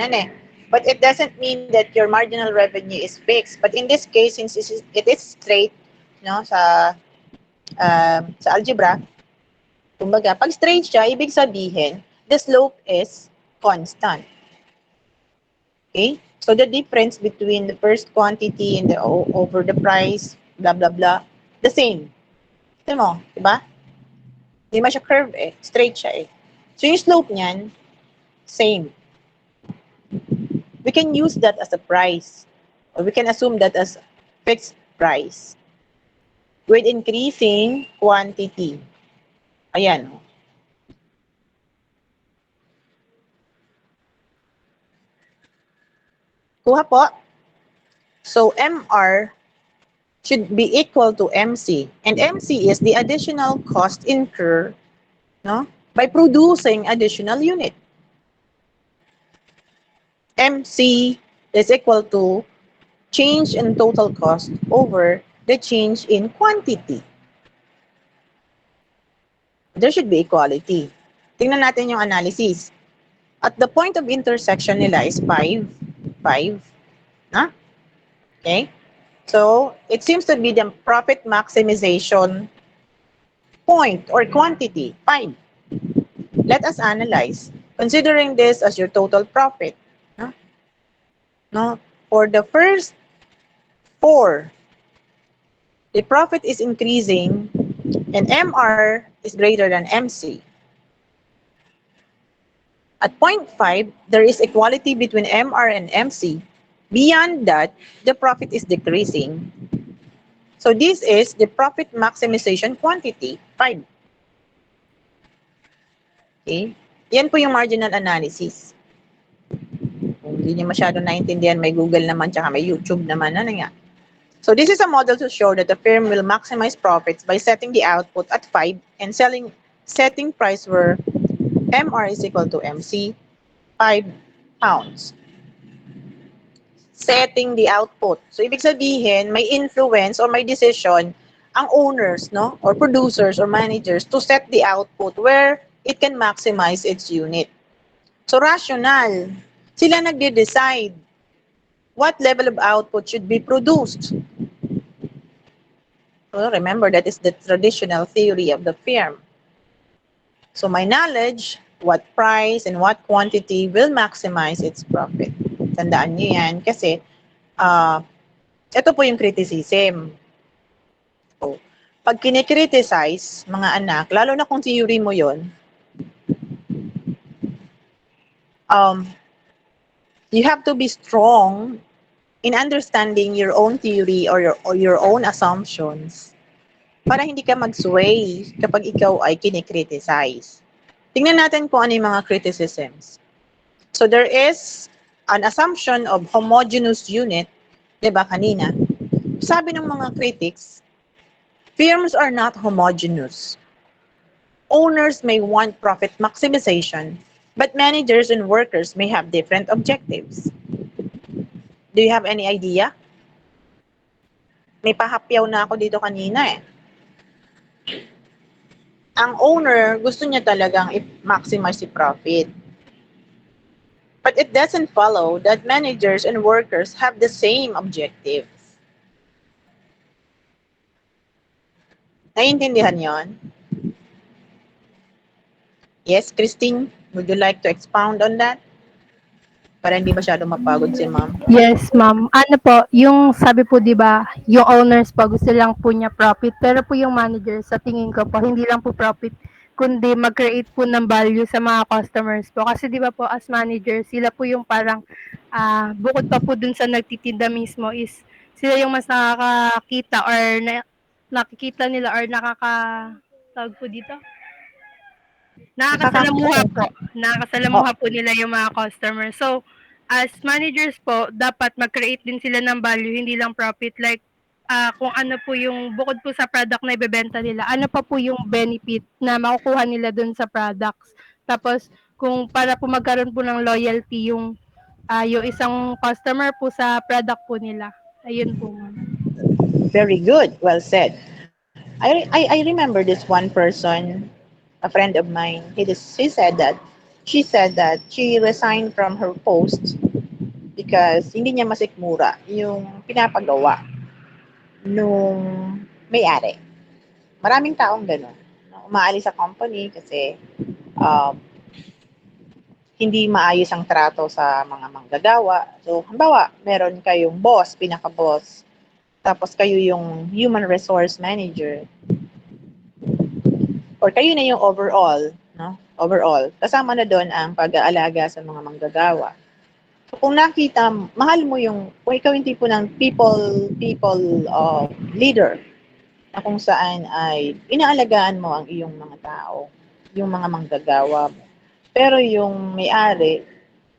But it doesn't mean that your marginal revenue is fixed. But in this case, since it is straight, no, sa algebra, kumbaga, pag straight siya, ibig sabihin, the slope is constant. Okay? So the difference between the first quantity and the over the price, blah, blah, blah, the same. Tignan mo, diba? Hindi man siya curve straight siya So yung slope niyan, same. We can use that as a price, or we can assume that as fixed price with increasing quantity. Ayan. Kuha po. So MR should be equal to MC. And MC is the additional cost incurred, no, by producing additional unit. MC is equal to change in total cost over the change in quantity. There should be equality. Tingnan natin yung analysis. At the point of intersection nila is 5. Na? Okay? So, it seems to be the profit maximization point or quantity, 5. Let us analyze. Considering this as your total profit. No? For the first 4, the profit is increasing and MR is greater than MC. At point 5, there is equality between MR and MC. Beyond that, the profit is decreasing. So this is the profit maximization quantity, 5. Okay? Yan po yung marginal analysis. Kung hindi niyo masyado naintindihan, may Google naman, tsaka may YouTube naman. Ano nga? So this is a model to show that the firm will maximize profits by setting the output at 5 and setting price where MR is equal to MC, 5 pounds. Setting the output. So ibig sabihin, may influence or may decision ang owners, no, or producers or managers to set the output where it can maximize its unit. So rational. Sila nagde-decide what level of output should be produced. Well, remember, that is the traditional theory of the firm. So my knowledge, what price and what quantity will maximize its profit. Tandaan niyo yan kasi ito po yung criticism. So, pag kinikriticize, mga anak, lalo na kung theory mo yon, you have to be strong in understanding your own theory or your own assumptions para hindi ka mag-sway kapag ikaw ay kinikriticize. Tingnan natin kung ano yung mga criticisms. So there is an assumption of homogeneous unit, di ba kanina? Sabi ng mga critics, firms are not homogeneous. Owners may want profit maximization, but managers and workers may have different objectives. Do you have any idea? May pahapyaw na ako dito kanina eh. Ang owner, gusto niya talagang i-maximize si profit. But it doesn't follow that managers and workers have the same objectives. Naiintindihan yon? Yes, Christine, would you like to expound on that? Para hindi masyadong mapagod si ma'am. Yes, ma'am. Ano po, yung sabi po 'di ba, yung owners po gusto lang po niya profit, pero po yung manager sa tingin ko po hindi lang po profit, kundi mag-create po ng value sa mga customers po. Kasi 'di ba po as manager, sila po yung parang bukod pa po dun sa nagtitinda mismo is sila yung mas nakakakita or nakikita nila or tawag po dito. Nakakasalamuha po nila yung mga customers. So, as managers po, dapat mag-create din sila ng value, hindi lang profit. Like, kung ano po yung, bukod po sa product na ibebenta nila, ano pa po yung benefit na makukuha nila dun sa products. Tapos, kung para po magkaroon po ng loyalty yung isang customer po sa product po nila. Ayun po, ma'am. Very good. Well said. I remember this one person, a friend of mine. She said that she resigned from her post because hindi niya masikmura yung pinapagawa nung may-ari. Maraming taong gano'n. Umaalis sa company kasi hindi maayos ang trato sa mga manggagawa. So, halimbawa, meron kayong boss, pinaka-boss, tapos kayo yung human resource manager, or kayo na yung overall, no? Overall, kasama na doon ang pag-aalaga sa mga manggagawa. So, kung nakita, mahal mo kung ikaw yung tipo ng people leader, na kung saan ay inaalagaan mo ang iyong mga tao, yung mga manggagawa mo. Pero yung may-ari,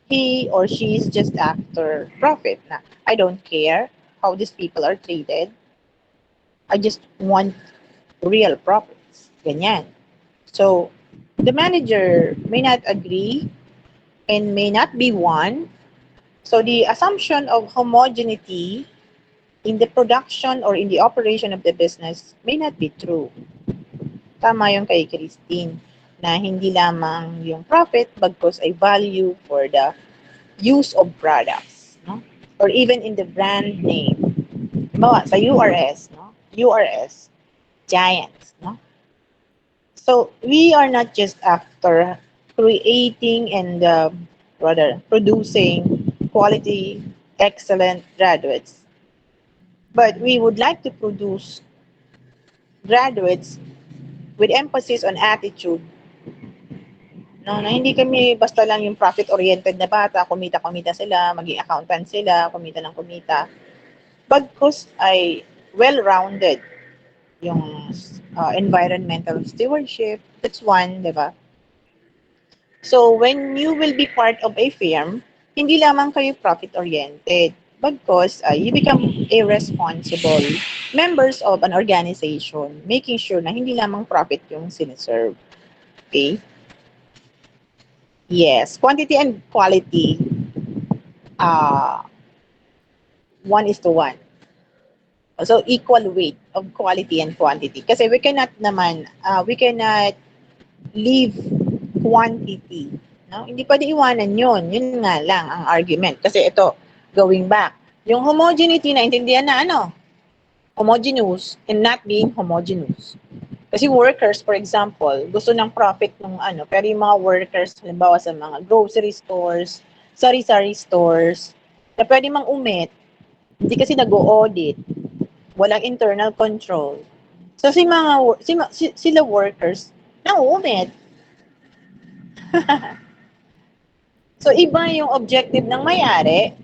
he or she is just after profit na. I don't care how these people are treated. I just want real profits. Ganyan. So, the manager may not agree and may not be one. So, the assumption of homogeneity in the production or in the operation of the business may not be true. Tama yung kay Christine na hindi lamang yung profit bagkus ay value for the use of products, no? Or even in the brand name. Sa URS, no? URS, giants, no? So, we are not just after creating and producing quality, excellent graduates, but we would like to produce graduates with emphasis on attitude. No, na hindi kami basta lang yung profit-oriented na bata, kumita sila, maging accountant sila, kumita. Bagkus ay well-rounded yung environmental stewardship. That's one, di ba? So, when you will be part of a firm, hindi lamang kayo profit-oriented. Bagkus, you become a responsible members of an organization, making sure na hindi lamang profit yung siniserve. Okay? Yes, quantity and quality, 1:1. So, equal weight of quality and quantity. Kasi we cannot leave quantity. No? Hindi pwede iwanan yun. Yun nga lang ang argument. Kasi ito, going back, yung homogeneity na intindihan na homogeneous and not being homogeneous. Kasi workers, for example, gusto ng profit ng pero yung mga workers, halimbawa sa mga grocery stores, sari-sari stores, na pwede mang umit, hindi kasi nag-o-audit, walang internal control. So, sila workers, nang-umit. So, iba yung objective ng may-ari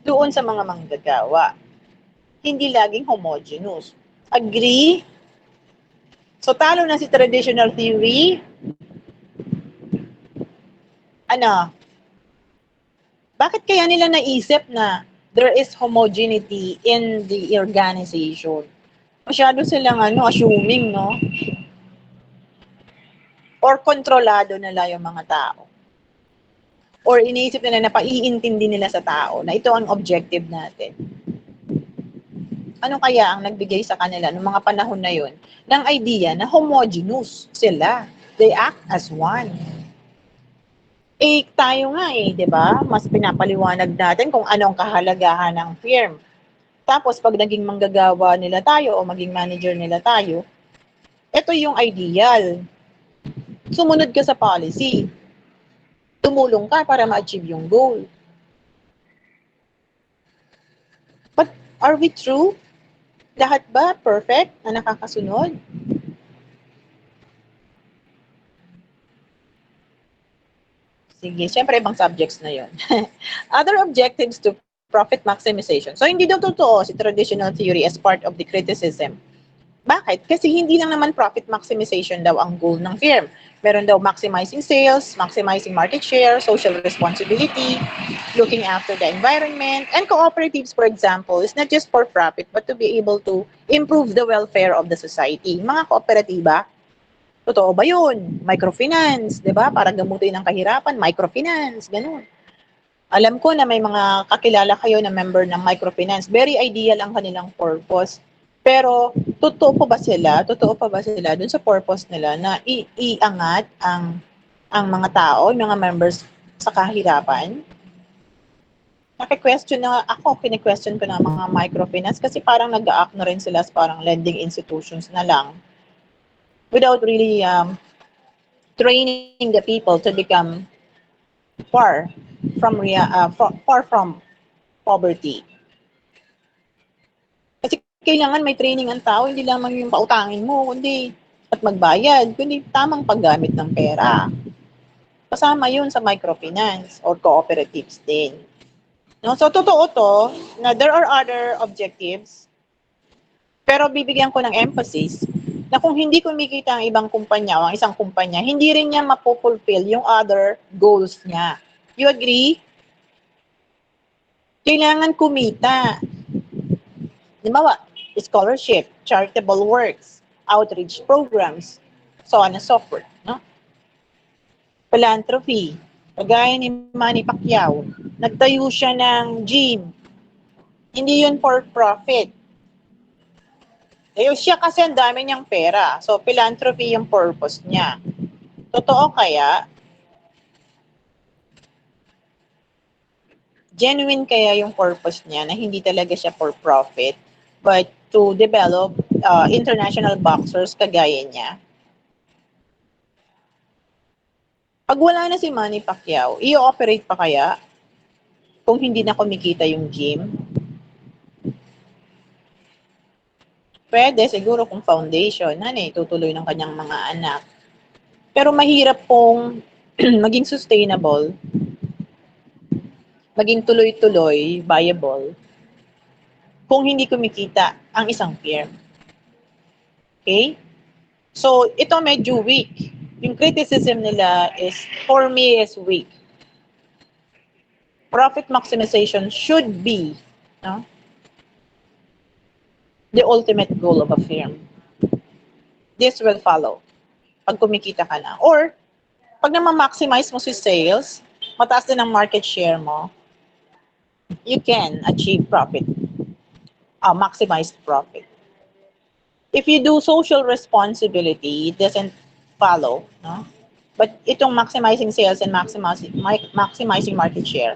doon sa mga manggagawa. Hindi laging homogeneous. Agree? So, talo na si traditional theory. Bakit kaya nila naisip na there is homogeneity in the organization. Masyado silang assuming, no? Or kontrolado nila yung mga tao. Or iniisip nila na paiintindi nila sa tao na ito ang objective natin. Ano kaya ang nagbigay sa kanila noong mga panahon na yun ng idea na homogeneous sila. They act as one. Eh, tayo nga di ba? Mas pinapaliwanag natin kung anong kahalagahan ng firm. Tapos, pag naging manggagawa nila tayo o maging manager nila tayo, ito yung ideal. Sumunod ka sa policy. Tumulong ka para ma-achieve yung goal. But are we true? Lahat ba perfect na nakakasunod? Sige, syempre ibang subjects na yon. Other objectives to profit maximization. So, hindi daw totoo si traditional theory as part of the criticism. Bakit? Kasi hindi lang naman profit maximization daw ang goal ng firm. Meron daw maximizing sales, maximizing market share, social responsibility, looking after the environment, and cooperatives, for example, is not just for profit, but to be able to improve the welfare of the society. Mga kooperatiba, totoo ba yun? Microfinance, di ba? Para gamutin ang kahirapan, microfinance, ganun. Alam ko na may mga kakilala kayo na member ng microfinance. Very ideal ang kanilang purpose. Pero, totoo pa ba sila? Totoo pa ba sila dun sa purpose nila na iangat ang mga tao, yung mga members sa kahirapan? Naki-question na ako, kini-question ko na mga microfinance kasi parang nag-a-act na rin sila as parang lending institutions na lang without really training the people to become far from poverty. Kasi kailangan may training ang tao, hindi lamang yung pautangin mo, kundi at magbayad, kundi tamang paggamit ng pera. Kasama yun sa microfinance or cooperatives din. No? So, totoo to na there are other objectives, pero bibigyan ko ng emphasis na kung hindi kumikita ang ibang kumpanya o ang isang kumpanya, hindi rin niya mapupulfill yung other goals niya. You agree? Kailangan kumita. Halimbawa, scholarship, charitable works, outreach programs, so on and so forth. No? Philanthropy, kagaya ni Manny Pacquiao, nagtayo siya ng gym. Hindi yun for profit. Eh, siya kasi ang dami niyang pera. So, philanthropy yung purpose niya. Totoo kaya? Genuine kaya yung purpose niya na hindi talaga siya for profit, but to develop international boxers kagaya niya? Pag wala na si Manny Pacquiao, i-operate pa kaya kung hindi na kumikita yung gym? Pwede, siguro kung foundation, tutuloy ng kanyang mga anak. Pero mahirap pong maging sustainable, maging tuloy-tuloy, viable, kung hindi kumikita ang isang firm. Okay? So, ito medyo weak. Yung criticism nila is, for me, is weak. Profit maximization should be, no, the ultimate goal of a firm. This will follow pag kumikita ka na. Or, pag naman-maximize mo si sales, mataas din ang market share mo, you can achieve profit, maximized profit. If you do social responsibility, it doesn't follow, no? But itong maximizing sales and maximizing market share,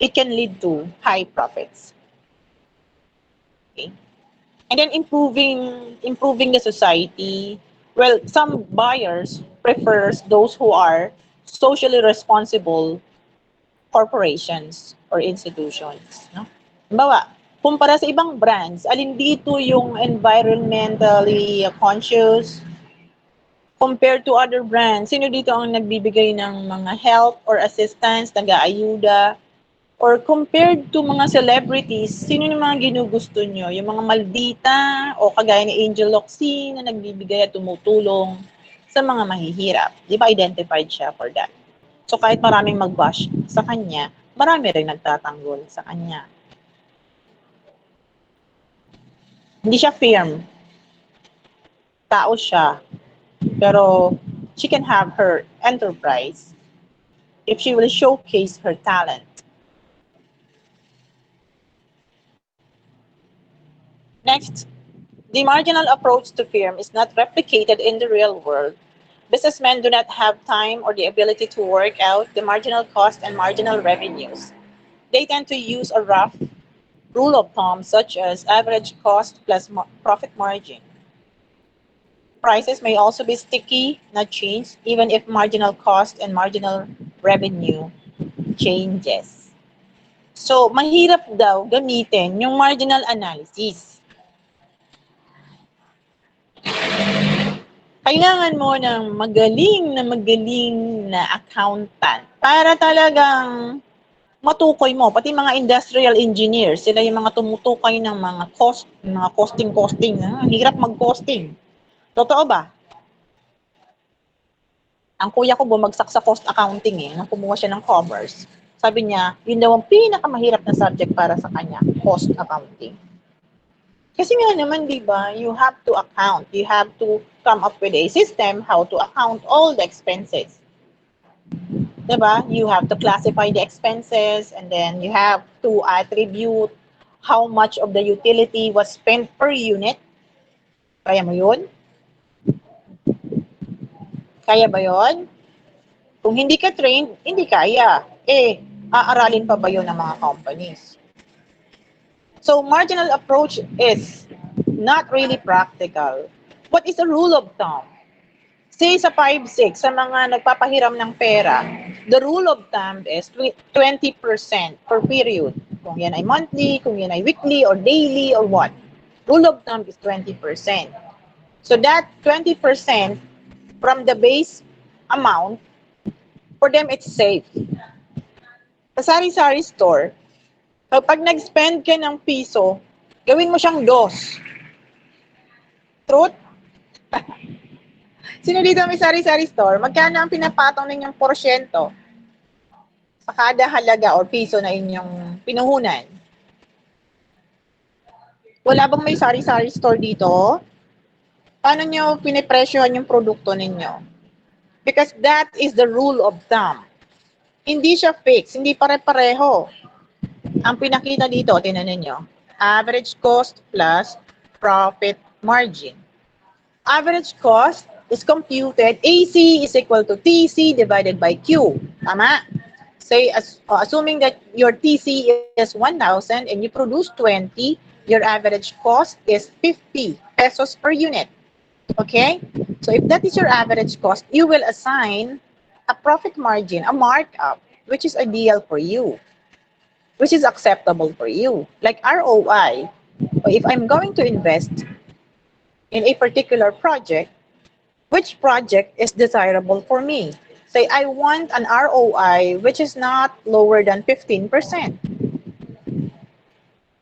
it can lead to high profits. Okay? And then improving the society. Well, some buyers prefers those who are socially responsible corporations or institutions. No? Halimbawa, kumpara sa ibang brands, alin dito yung environmentally conscious compared to other brands? Sino dito ang nagbibigay ng mga help or assistance, nag-aayuda? Or compared to mga celebrities, sino yung mga ginugusto nyo? Yung mga maldita o kagaya ni Angel Locsin na nagbibigay at tumutulong sa mga mahihirap. Di ba identified siya for that? So kahit maraming mag-bash sa kanya, marami rin nagtatanggol sa kanya. Hindi siya firm. Tao siya. Pero she can have her enterprise if she will showcase her talent. Next, the marginal approach to firm is not replicated in the real world. Businessmen do not have time or the ability to work out the marginal cost and marginal revenues. They tend to use a rough rule of thumb such as average cost plus profit margin. Prices may also be sticky, not change, even if marginal cost and marginal revenue changes. So, mahirap daw gamitin yung marginal analysis. Kailangan mo ng magaling na accountant para talagang matukoy mo, pati mga industrial engineers, sila yung mga tumutukoy ng mga cost, mga costing. Hirap mag-costing. Totoo ba? Ang kuya ko bumagsak sa cost accounting nung kumuha siya ng commerce. Sabi niya, yun daw ang pinakamahirap na subject para sa kanya, cost accounting. Kasi nga naman, di ba, you have to account. You have to come up with a system how to account all the expenses. Di ba? You have to classify the expenses and then you have to attribute how much of the utility was spent per unit. Kaya mo yun? Kaya ba yun? Kung hindi ka trained, hindi kaya. Aaralin pa ba yun ng mga companies? So, marginal approach is not really practical. What is the rule of thumb? Say sa 5-6, sa mga nagpapahiram ng pera, the rule of thumb is 20% per period. Kung yan ay monthly, kung yan ay weekly, or daily, or what. Rule of thumb is 20%. So that 20% from the base amount, for them, it's safe. Sa sari-sari store, kapag nag-spend ka ng piso, gawin mo siyang dos. Truth? Sino dito may sari-sari store? Magkano ang pinapatong ninyong porsyento sa kada halaga o piso na inyong pinuhunan? Wala bang may sari-sari store dito? Paano nyo pinipresyohan yung produkto ninyo? Because that is the rule of thumb. Hindi siya fixed, hindi pare-pareho. Ang pinakita dito, tinan ninyo, average cost plus profit margin. Average cost is computed, AC is equal to TC divided by Q. Tama? Say, assuming that your TC is 1,000 and you produce 20, your average cost is 50 pesos per unit. Okay? So if that is your average cost, you will assign a profit margin, a markup, which is ideal for you, which is acceptable for you. Like ROI, if I'm going to invest in a particular project, which project is desirable for me? Say, I want an ROI which is not lower than 15%.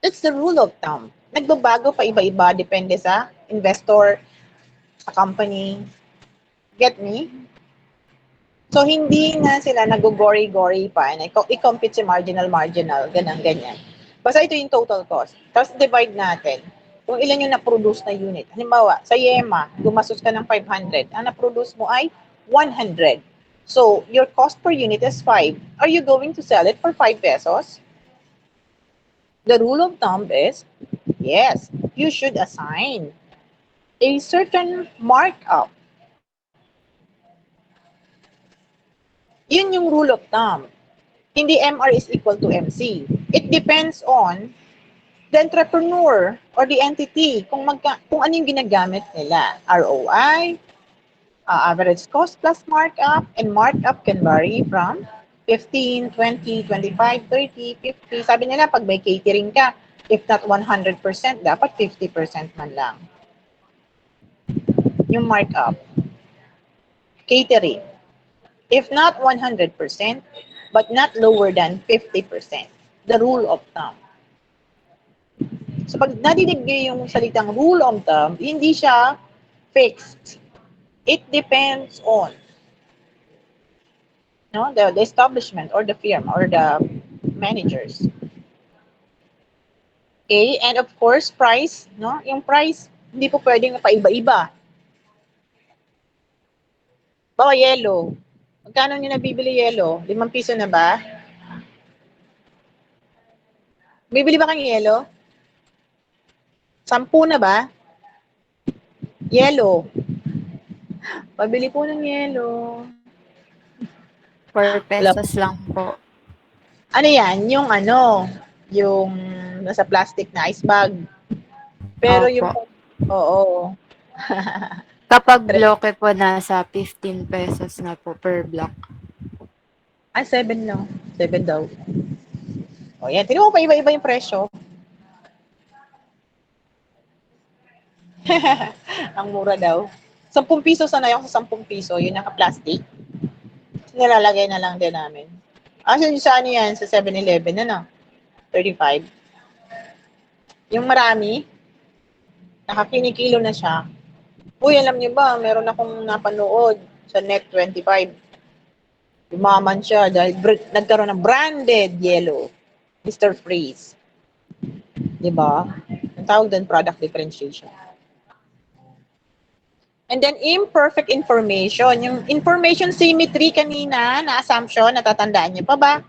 That's the rule of thumb. Nagbabago pa iba-iba, depende sa investor, sa company. Get me? So, hindi na sila nag-gory-gory pa na i-compute si marginal, ganyan. Basta ito yung total cost. Tapos divide natin kung ilan yung na-produce na unit. Halimbawa, sa Yema, gumastos ka ng 500. Ang na-produce mo ay 100. So, your cost per unit is 5. Are you going to sell it for 5 pesos? The rule of thumb is, yes, you should assign a certain markup. Yun yung rule of thumb. Hindi MR is equal to MC. It depends on the entrepreneur or the entity kung ano yung ginagamit nila. ROI, average cost plus markup, and markup can vary from 15, 20, 25, 30, 50. Sabi nila, pag may catering ka, if not 100%, dapat 50% man lang. Yung markup. Catering. If not 100%, but not lower than 50%. The rule of thumb. So pag nadidig yung salitang rule of thumb, hindi siya fixed. It depends on the establishment or the firm or the managers. Okay, and of course, price, no? Yung price, hindi po pwedeng paiba-iba. Bawa yellow. Magkano nyo nabibili yellow? 5 piso na ba? Bibili ba kang yellow? 10 na ba? Yellow. Pabili po ng yellow. 4 pesos lang po. Ano yan? Yung nasa plastic na ice bag. Pero yung, Opo. oo. Kapag bloke po, nasa 15 pesos na po per block. 7 lang. 7 daw. O yan, tingnan mo pa iba-iba yung presyo. Ang mura daw. 10 piso sana yung sa 10 piso, yung naka-plastic. Nilalagay na lang din namin. Actually, sa ano yan? Sa 7-Eleven, 35. Yung marami, nakakinikilo na siya. Uy, alam niyo ba, meron akong napanood sa Net25. Umaman siya dahil nagkaroon ng branded yellow. Mr. Freeze. Diba? Ang tawag doon, product differentiation. And then, imperfect information. Yung information symmetry kanina, na assumption, natatandaan niyo pa ba?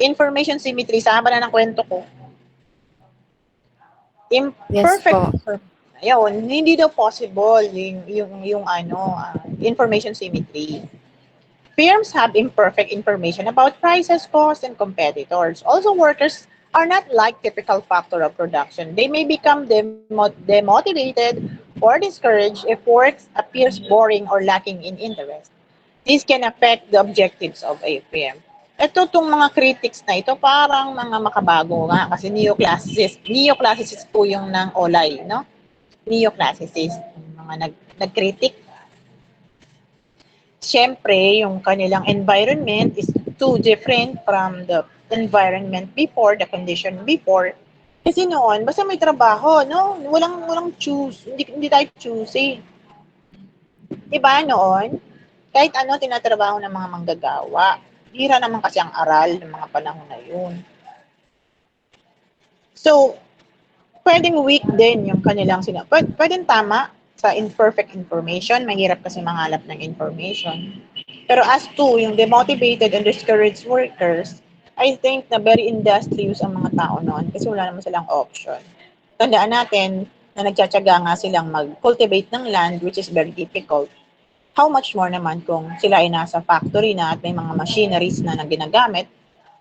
Information symmetry, sama na ng kwento ko. Imperfect. Yes po. Ayun, hindi daw possible yung information symmetry. Firms have imperfect information about prices, costs, and competitors. Also, workers are not like typical factor of production. They may become demotivated or discouraged if work appears boring or lacking in interest. This can affect the objectives of a firm. Ito tong mga critics na ito, parang mga makabago nga kasi neoclassicist po yung ng OLAY, no? Neoclassicist, mga nag-critic. Siyempre, yung kanilang environment is too different from the environment before, the condition before. Kasi noon, basta may trabaho, no? Walang choose. Hindi tayo choosy. Diba noon? Kahit ano tinatrabaho ng mga manggagawa. Hira naman kasi ang aral ng mga panahon na yun. So, pwedeng weak din yung kanilang pwedeng tama sa imperfect information. Mahirap kasi mangalap ng information. Pero as to yung demotivated and discouraged workers, I think na very industrious ang mga tao noon kasi wala naman silang option. Tandaan natin na nagtsatsaga nga silang mag-cultivate ng land which is very difficult. How much more naman kung sila ay nasa factory na at may mga machineries na ginagamit.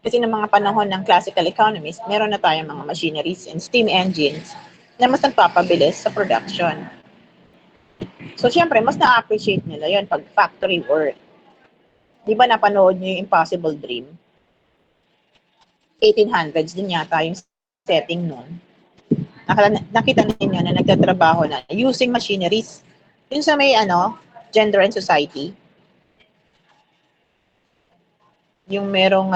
Kasi ng mga panahon ng classical economies, meron na tayong mga machineries and steam engines na mas nagpapabilis sa production. So, syempre, mas na-appreciate nila yon pag factory work. Di ba napanood niyo yung Impossible Dream? 1800s din yata yung setting nun. Nakita ninyo na nagtatrabaho na using machineries. Yun sa may Gender and Society. Yung merong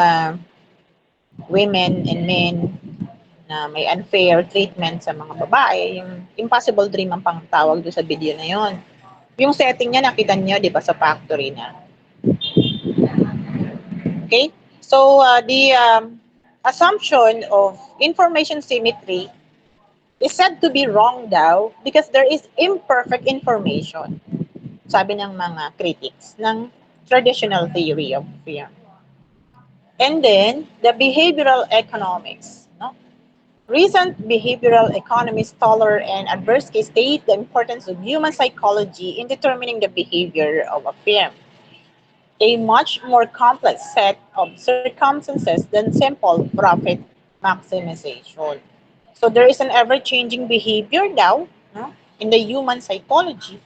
women and men na may unfair treatment sa mga babae. Yung Impossible Dream ang pangtawag doon sa video na yon. Yung setting niya, nakita niyo, di ba, sa factory na. Okay? So, the assumption of information symmetry is said to be wrong daw because there is imperfect information. Sabi ng mga critics ng traditional theory of fear. And then, the behavioral economics. No? Recent behavioral economists Stoller and Adversky state the importance of human psychology in determining the behavior of a firm. A much more complex set of circumstances than simple profit maximization. So there is an ever-changing behavior daw, no, in the human psychology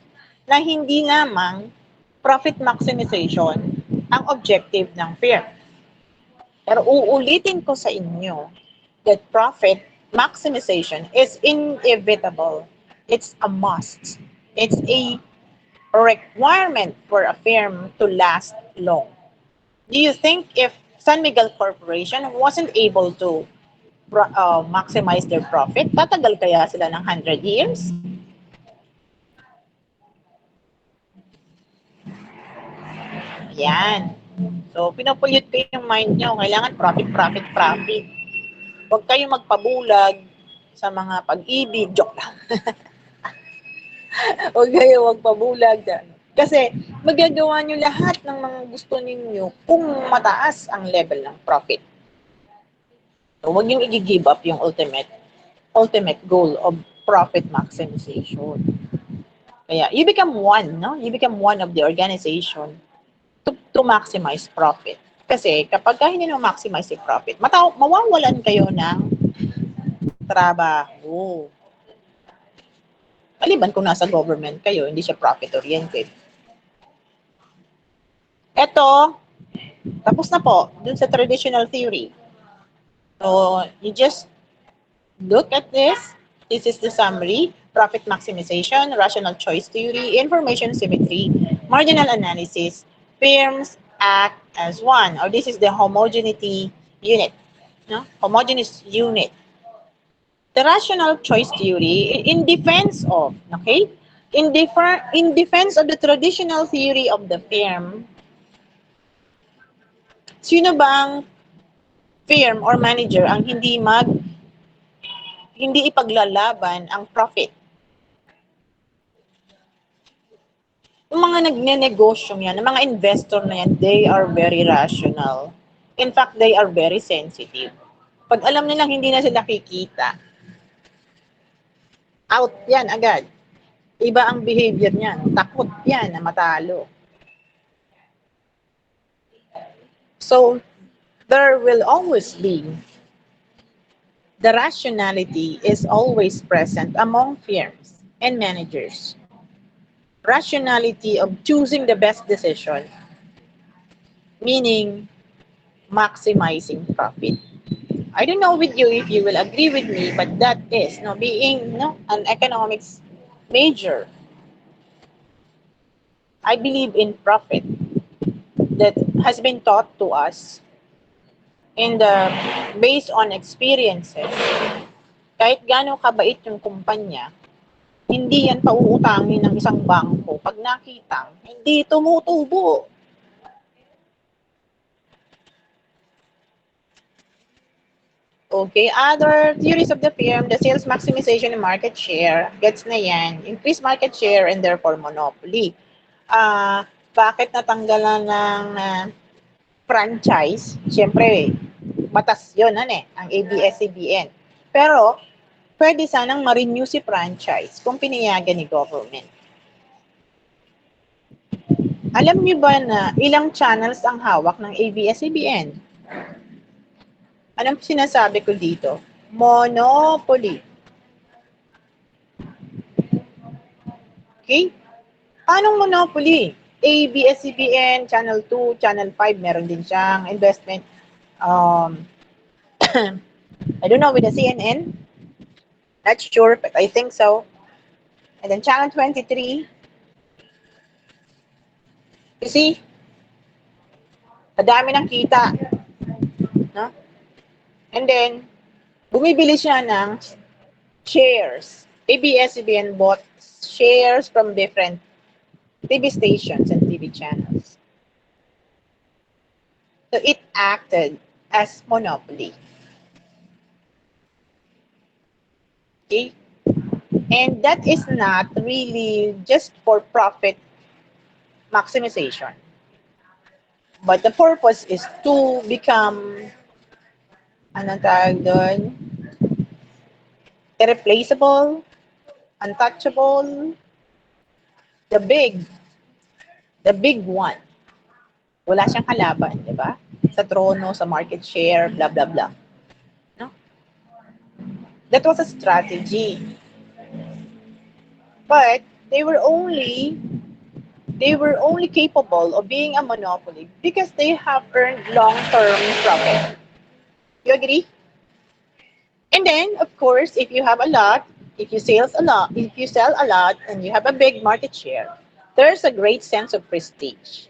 na hindi namang profit maximization ang objective ng firm. Pero uulitin ko sa inyo that profit maximization is inevitable. It's a must. It's a requirement for a firm to last long. Do you think if San Miguel Corporation wasn't able to maximize their profit, tatagal kaya sila ng 100 years? Yan. So, pinupulyot ko yung mind nyo. Kailangan profit, profit, profit. Huwag kayong magpabulag sa mga pag-ibig. Joke lang. Huwag kayong magpabulag. Kasi magagawa nyo lahat ng mga gusto ninyo kung mataas ang level ng profit. So, huwag yung i-give up yung ultimate goal of profit maximization. Kaya, you become one, no? You become one of the organization to maximize profit. Kasi kapag hindi mo maximize yung profit, mawawalan kayo ng trabaho. Maliban kung nasa government kayo, hindi siya profit-oriented. Ito, tapos na po, dun sa traditional theory. So, you just look at this. This is the summary. Profit maximization, rational choice theory, information symmetry, marginal analysis. Firms act as one, or this is the homogeneity unit. No? Homogeneous unit. The rational choice theory in defense of, okay? In defense of the traditional theory of the firm, sino bang firm or manager ang hindi ipaglalaban ang profit? Yung mga nagne-negosyo yan, yung mga investor na yan, they are very rational. In fact, they are very sensitive. Pag alam nilang hindi na sila kikita, out yan agad. Iba ang behavior niyan. Takot yan na matalo. So, there will always be, the rationality is always present among firms and managers. Rationality of choosing the best decision, meaning maximizing profit. I don't know with you if you will agree with me, but that is being an economics major. I believe in profit that has been taught to us based on experiences. Kahit gaano kabait yung kumpanya, hindi yan pauutangin ng isang bangko. Pag nakitang, hindi tumutubo. Okay, other theories of the firm, the sales maximization and market share, gets na yan, increase market share and therefore monopoly. Bakit natanggalan ng franchise? Siyempre, batas yun, ang ABS-CBN. Pero, pwede sanang ma-renew si franchise kung pinayagan ni government. Alam niyo ba na ilang channels ang hawak ng ABS-CBN? Anong sinasabi ko dito? Monopoly. Okay? Anong monopoly? ABS-CBN, Channel 2, Channel 5, meron din siyang investment. I don't know with the CNN. Not sure, but I think so. And then Channel 23. You see? Kadami ng kita. No? And then, bumibili siya ng shares. ABS-CBN bought shares from different TV stations and TV channels. So it acted as monopoly. Okay? And that is not really just for profit maximization. But the purpose is to become irreplaceable, untouchable, the big one. Wala siyang kalaban, di ba? Sa trono, sa market share, blah, blah, blah. No? That was a strategy. But they were only capable of being a monopoly because they have earned long-term profit. You agree? And then, of course, if you have a lot, if you sell a lot, and you have a big market share, there's a great sense of prestige.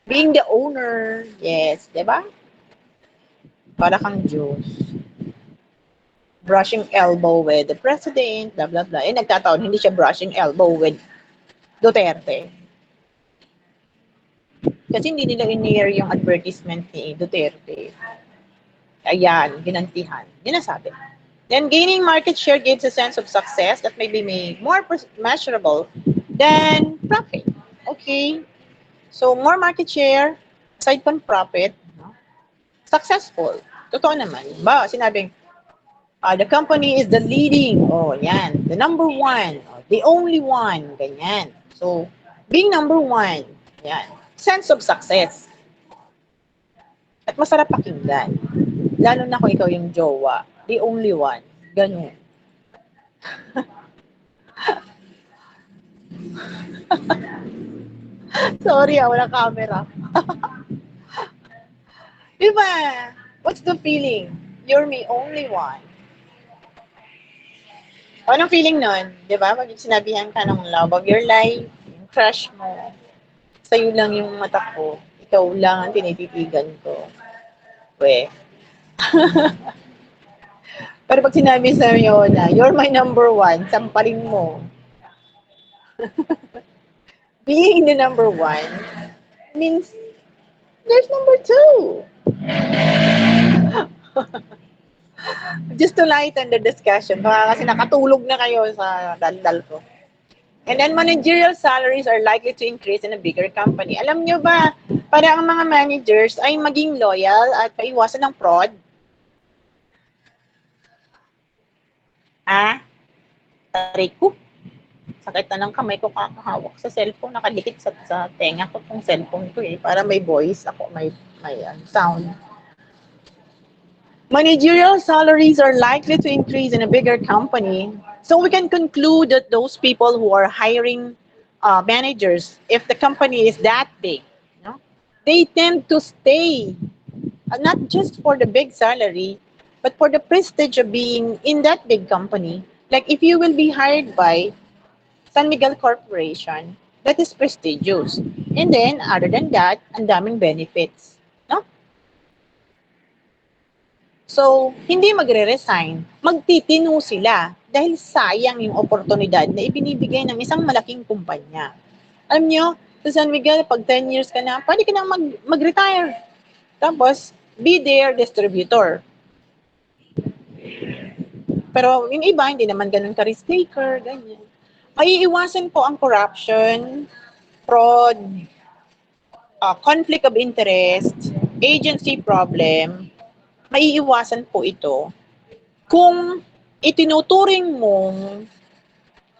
Being the owner, yes, di ba? Para kang Diyos. Brushing elbow with the president, blah, blah, blah. Nagtataon, hindi siya brushing elbow with Duterte. Kasi hindi nila in-air yung advertisement ni Duterte. Ayan, ginantihan. Yun ang sabi. Then gaining market share gives a sense of success that may be made more measurable than profit. Okay? So, more market share, aside from profit, no? Successful. Totoo naman. Ba, sinabing, the company is the leading, oh, yan, the number one, the only one, ganyan. So, being number one, yan, sense of success. At masarap pakinggan. Lalo na kung ikaw yung jowa, the only one, ganun. Sorry, walang camera. Diba? What's the feeling? You're my only one. Anong feeling nun? Diba? Pag sinabihan ka ng love of your life, yung crush mo, sa'yo lang yung mata ko, ikaw lang ang tinititigan ko. We. Pero pag sinabi sa'yo na, you're my number one, sampalin mo. Being the number one means there's number two. Just to lighten the discussion, baka kasi nakatulog na kayo sa daldal ko. And then managerial salaries are likely to increase in a bigger company. Alam nyo ba, para ang mga managers ay maging loyal at paiwasan ng fraud? Taray ko. Sakit na ng kamay ko kakahawak sa cellphone. Nakadikit sa tenga ko tong cellphone ko eh. Para may voice ako, may sound. Managerial salaries are likely to increase in a bigger company. So we can conclude that those people who are hiring managers, if the company is that big, they tend to stay, not just for the big salary, but for the prestige of being in that big company. Like if you will be hired by San Miguel Corporation, that is prestigious. And then, other than that, ang daming benefits. No? So, hindi magre-resign. Magtitino sila dahil sayang yung oportunidad na ibinibigay ng isang malaking kumpanya. Alam nyo, sa San Miguel, pag 10 years ka na, pwede ka na mag-retire. Tapos, be their distributor. Pero yung iba, hindi naman ganun ka-risk taker, ganyan. Maiiwasan po ang corruption, fraud, conflict of interest, agency problem. Maiiwasan po ito kung itinuturing mong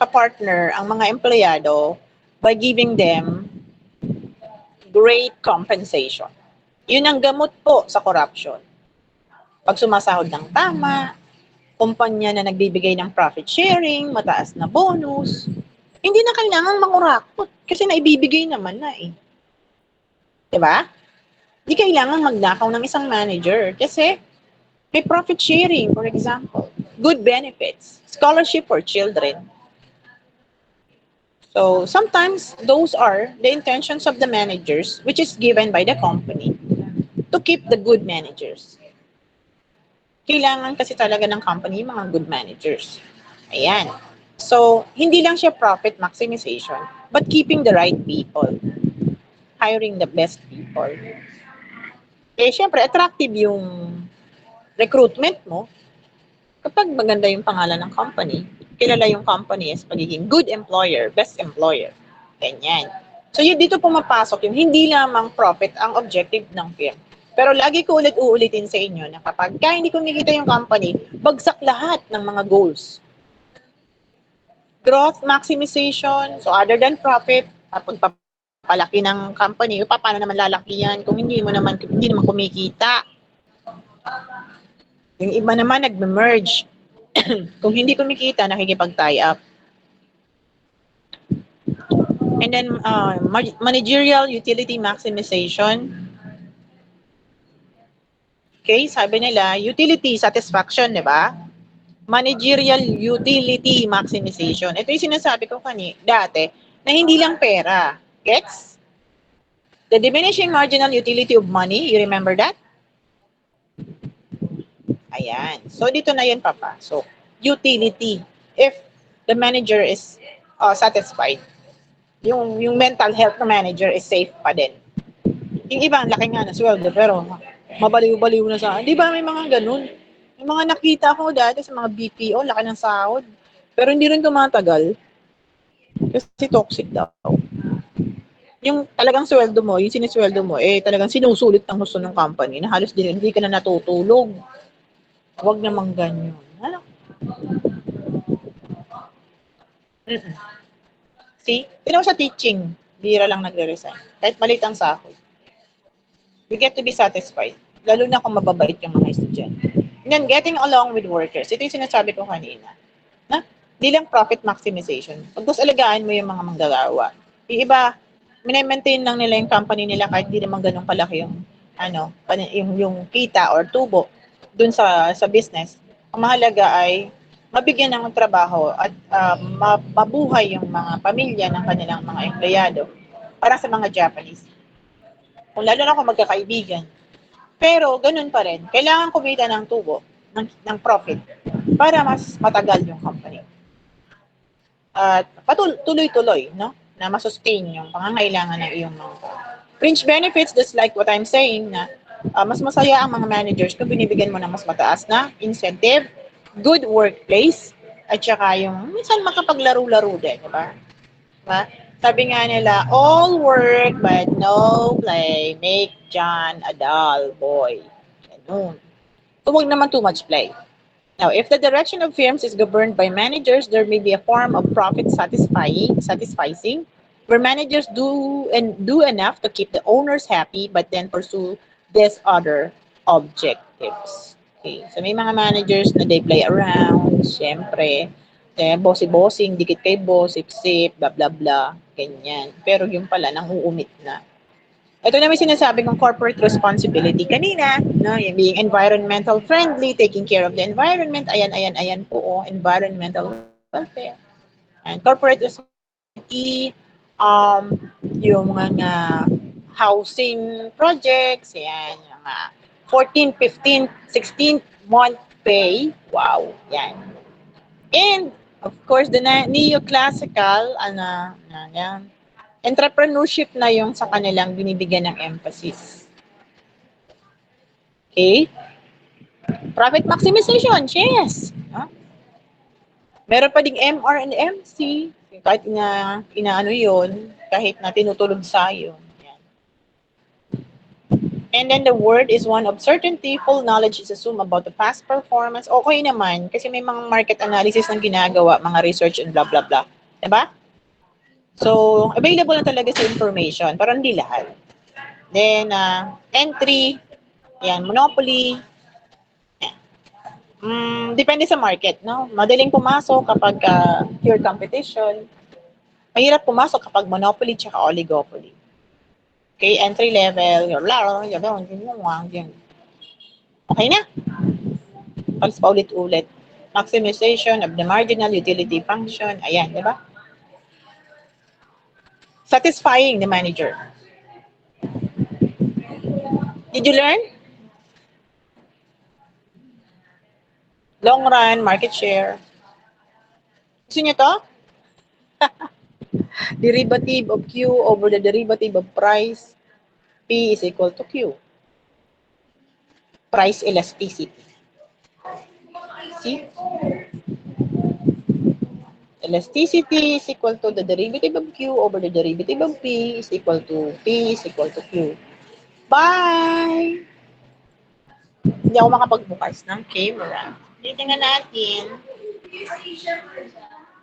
ka-partner ang mga empleyado by giving them great compensation. Yun ang gamot po sa corruption. Pag sumasahod ng tama, kumpanya na nagbibigay ng profit sharing, mataas na bonus, hindi na kailangan mangurakot kasi naibibigay naman na eh. Diba? Hindi kailangan magnakaw ng isang manager kasi may profit sharing, for example, good benefits, scholarship for children. So sometimes those are the intentions of the managers which is given by the company to keep the good managers. Kailangan kasi talaga ng company mga good managers. Ayan. So, hindi lang siya profit maximization, but keeping the right people. Hiring the best people. Eh, syempre, attractive yung recruitment mo. Kapag maganda yung pangalan ng company, kilala yung company as pagiging good employer, best employer. Ganyan. So, yun dito pumapasok yung hindi lamang profit ang objective ng firm. Pero lagi ko uulitin sa inyo na kapag hindi kumikita yung company, bagsak lahat ng mga goals. Growth maximization, so other than profit, pagpapalaki ng company, paano naman lalaki yan kung hindi naman kumikita. Yung iba naman nagme-merge. Kung hindi kumikita, nakikipag-tie up. And then, managerial utility maximization. Okay, sabi nila, utility satisfaction, di ba? Managerial utility maximization. Ito yung sinasabi ko dati, na hindi lang pera. Gets? The diminishing marginal utility of money, you remember that? Ayan. So, dito na yan, Papa. So, utility. If the manager is satisfied, yung mental health ng manager is safe pa din. Yung iba, laki nga na sweldo, pero mabaliw-baliw na sa, di ba may mga ganun? May mga nakita ko dati sa mga BPO, laki ng sahod. Pero hindi rin tumatagal kasi toxic daw. Yung talagang sweldo mo, yung sinisweldo mo, talagang sinusulit ng gusto ng company na halos hindi ka na natutulog. Huwag namang ganyan. Ano? Mm-mm. See? Tignan mo sa teaching, bira lang nagre-resign. Kahit maliit ang sahod. You get to be satisfied. Lalo na kung mababait yung mga estudyante. And then, getting along with workers. Ito yung sinasabi ko kanina. Na? Di lang profit maximization. Pag gusto alagaan mo yung mga manggagawa. Yung iba, maintain lang nila yung company nila kahit di naman ganun kalaki yung yung kita or tubo dun sa business. Ang mahalaga ay mabigyan ng trabaho at mabuhay yung mga pamilya ng kanilang mga empleyado. Para sa mga Japanese. Kung lalo na kung magkakaibigan. Pero ganun pa rin, kailangan kumita ng tubo, ng profit para mas matagal yung company. At tuloy-tuloy, no? Na masustain yung pangangailangan ng iyong mga fringe benefits, just like what I'm saying, na mas masaya ang mga managers kung binibigyan mo ng mas mataas na incentive, good workplace, at saka yung minsan makapaglaro-laro din, di ba? Diba? Sabi nga nila, all work but no play make John a dull boy. Ganun. So, huwag naman too much play. Now, if the direction of firms is governed by managers, there may be a form of profit satisficing, where managers do enough to keep the owners happy, but then pursue these other objectives. Okay, so may mga managers na they play around, syempre, bossy-bossing, dikit kay boss, sip-sip, blah blah blah, ganyan. Pero yung pala, nang-uumit na. Ito na may sinasabi kong corporate responsibility kanina, no? Yung being environmental friendly, taking care of the environment, ayan po, environmental welfare. And corporate responsibility, yung mga housing projects, yan, yung mga 14, 15, 16 month pay, wow, yan. And, of course, the neoclassical, yan, entrepreneurship na yung sa kanilang binibigyan ng emphasis. Okay? Profit maximization, yes. Huh? Meron pa ding MR and MC. Kahit inaano yun, kahit na tinutulog sa yun. Yan. And then the word is one of certainty. Full knowledge is assumed about the past performance. Okay naman, kasi may mga market analysis ng ginagawa, mga research and blah, blah, blah. Diba? So, available na talaga sa information, pero hindi lahat. Then, entry, yan, monopoly, depende sa market, no? Madaling pumasok kapag pure competition. Mahirap pumasok kapag monopoly tsaka oligopoly. Okay, entry level, okay na. Pag paulit-ulit. Maximization of the marginal utility function, ayan, di ba? Satisfying the manager. Did you learn? Long run, market share. Gusto niyo to? Derivative of Q over the derivative of price. P is equal to Q. Price elasticity. See? Elasticity is equal to the derivative of Q over the derivative of P is equal to P is equal to Q. Bye! Hindi ako makapagbukas ng camera. Titingnan natin.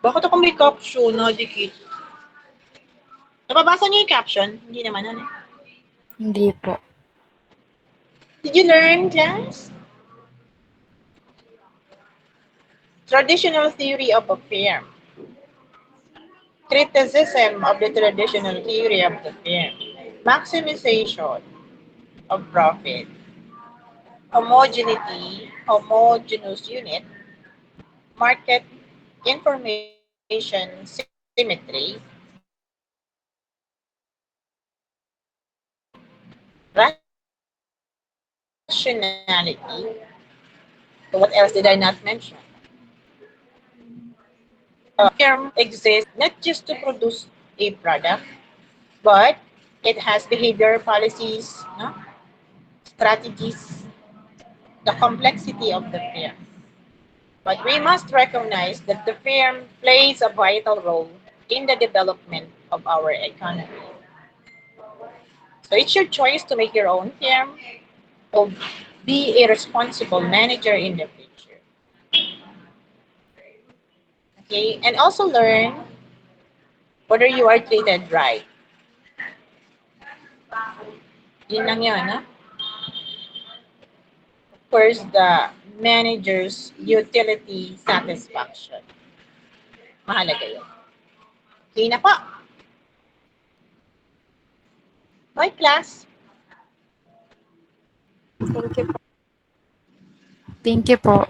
Bakit ako may caption na dikit? Nababasa niyo yung caption? Hindi naman, ano? Hindi po. Did you learn, class? Traditional theory of a firm. Criticism of the traditional theory of the firm. Maximization of profit. Homogeneity, homogeneous unit. Market information symmetry. Rationality. So what else did I not mention? A firm exists not just to produce a product, but it has behavior policies, no? strategies, the complexity of the firm. But we must recognize that the firm plays a vital role in the development of our economy. So it's your choice to make your own firm or be a responsible manager in the future. Okay, and also learn whether you are treated right. Yun lang yun, ha? First, the manager's utility satisfaction. Mahalaga yun. Okay na po. Okay, class. Thank you po.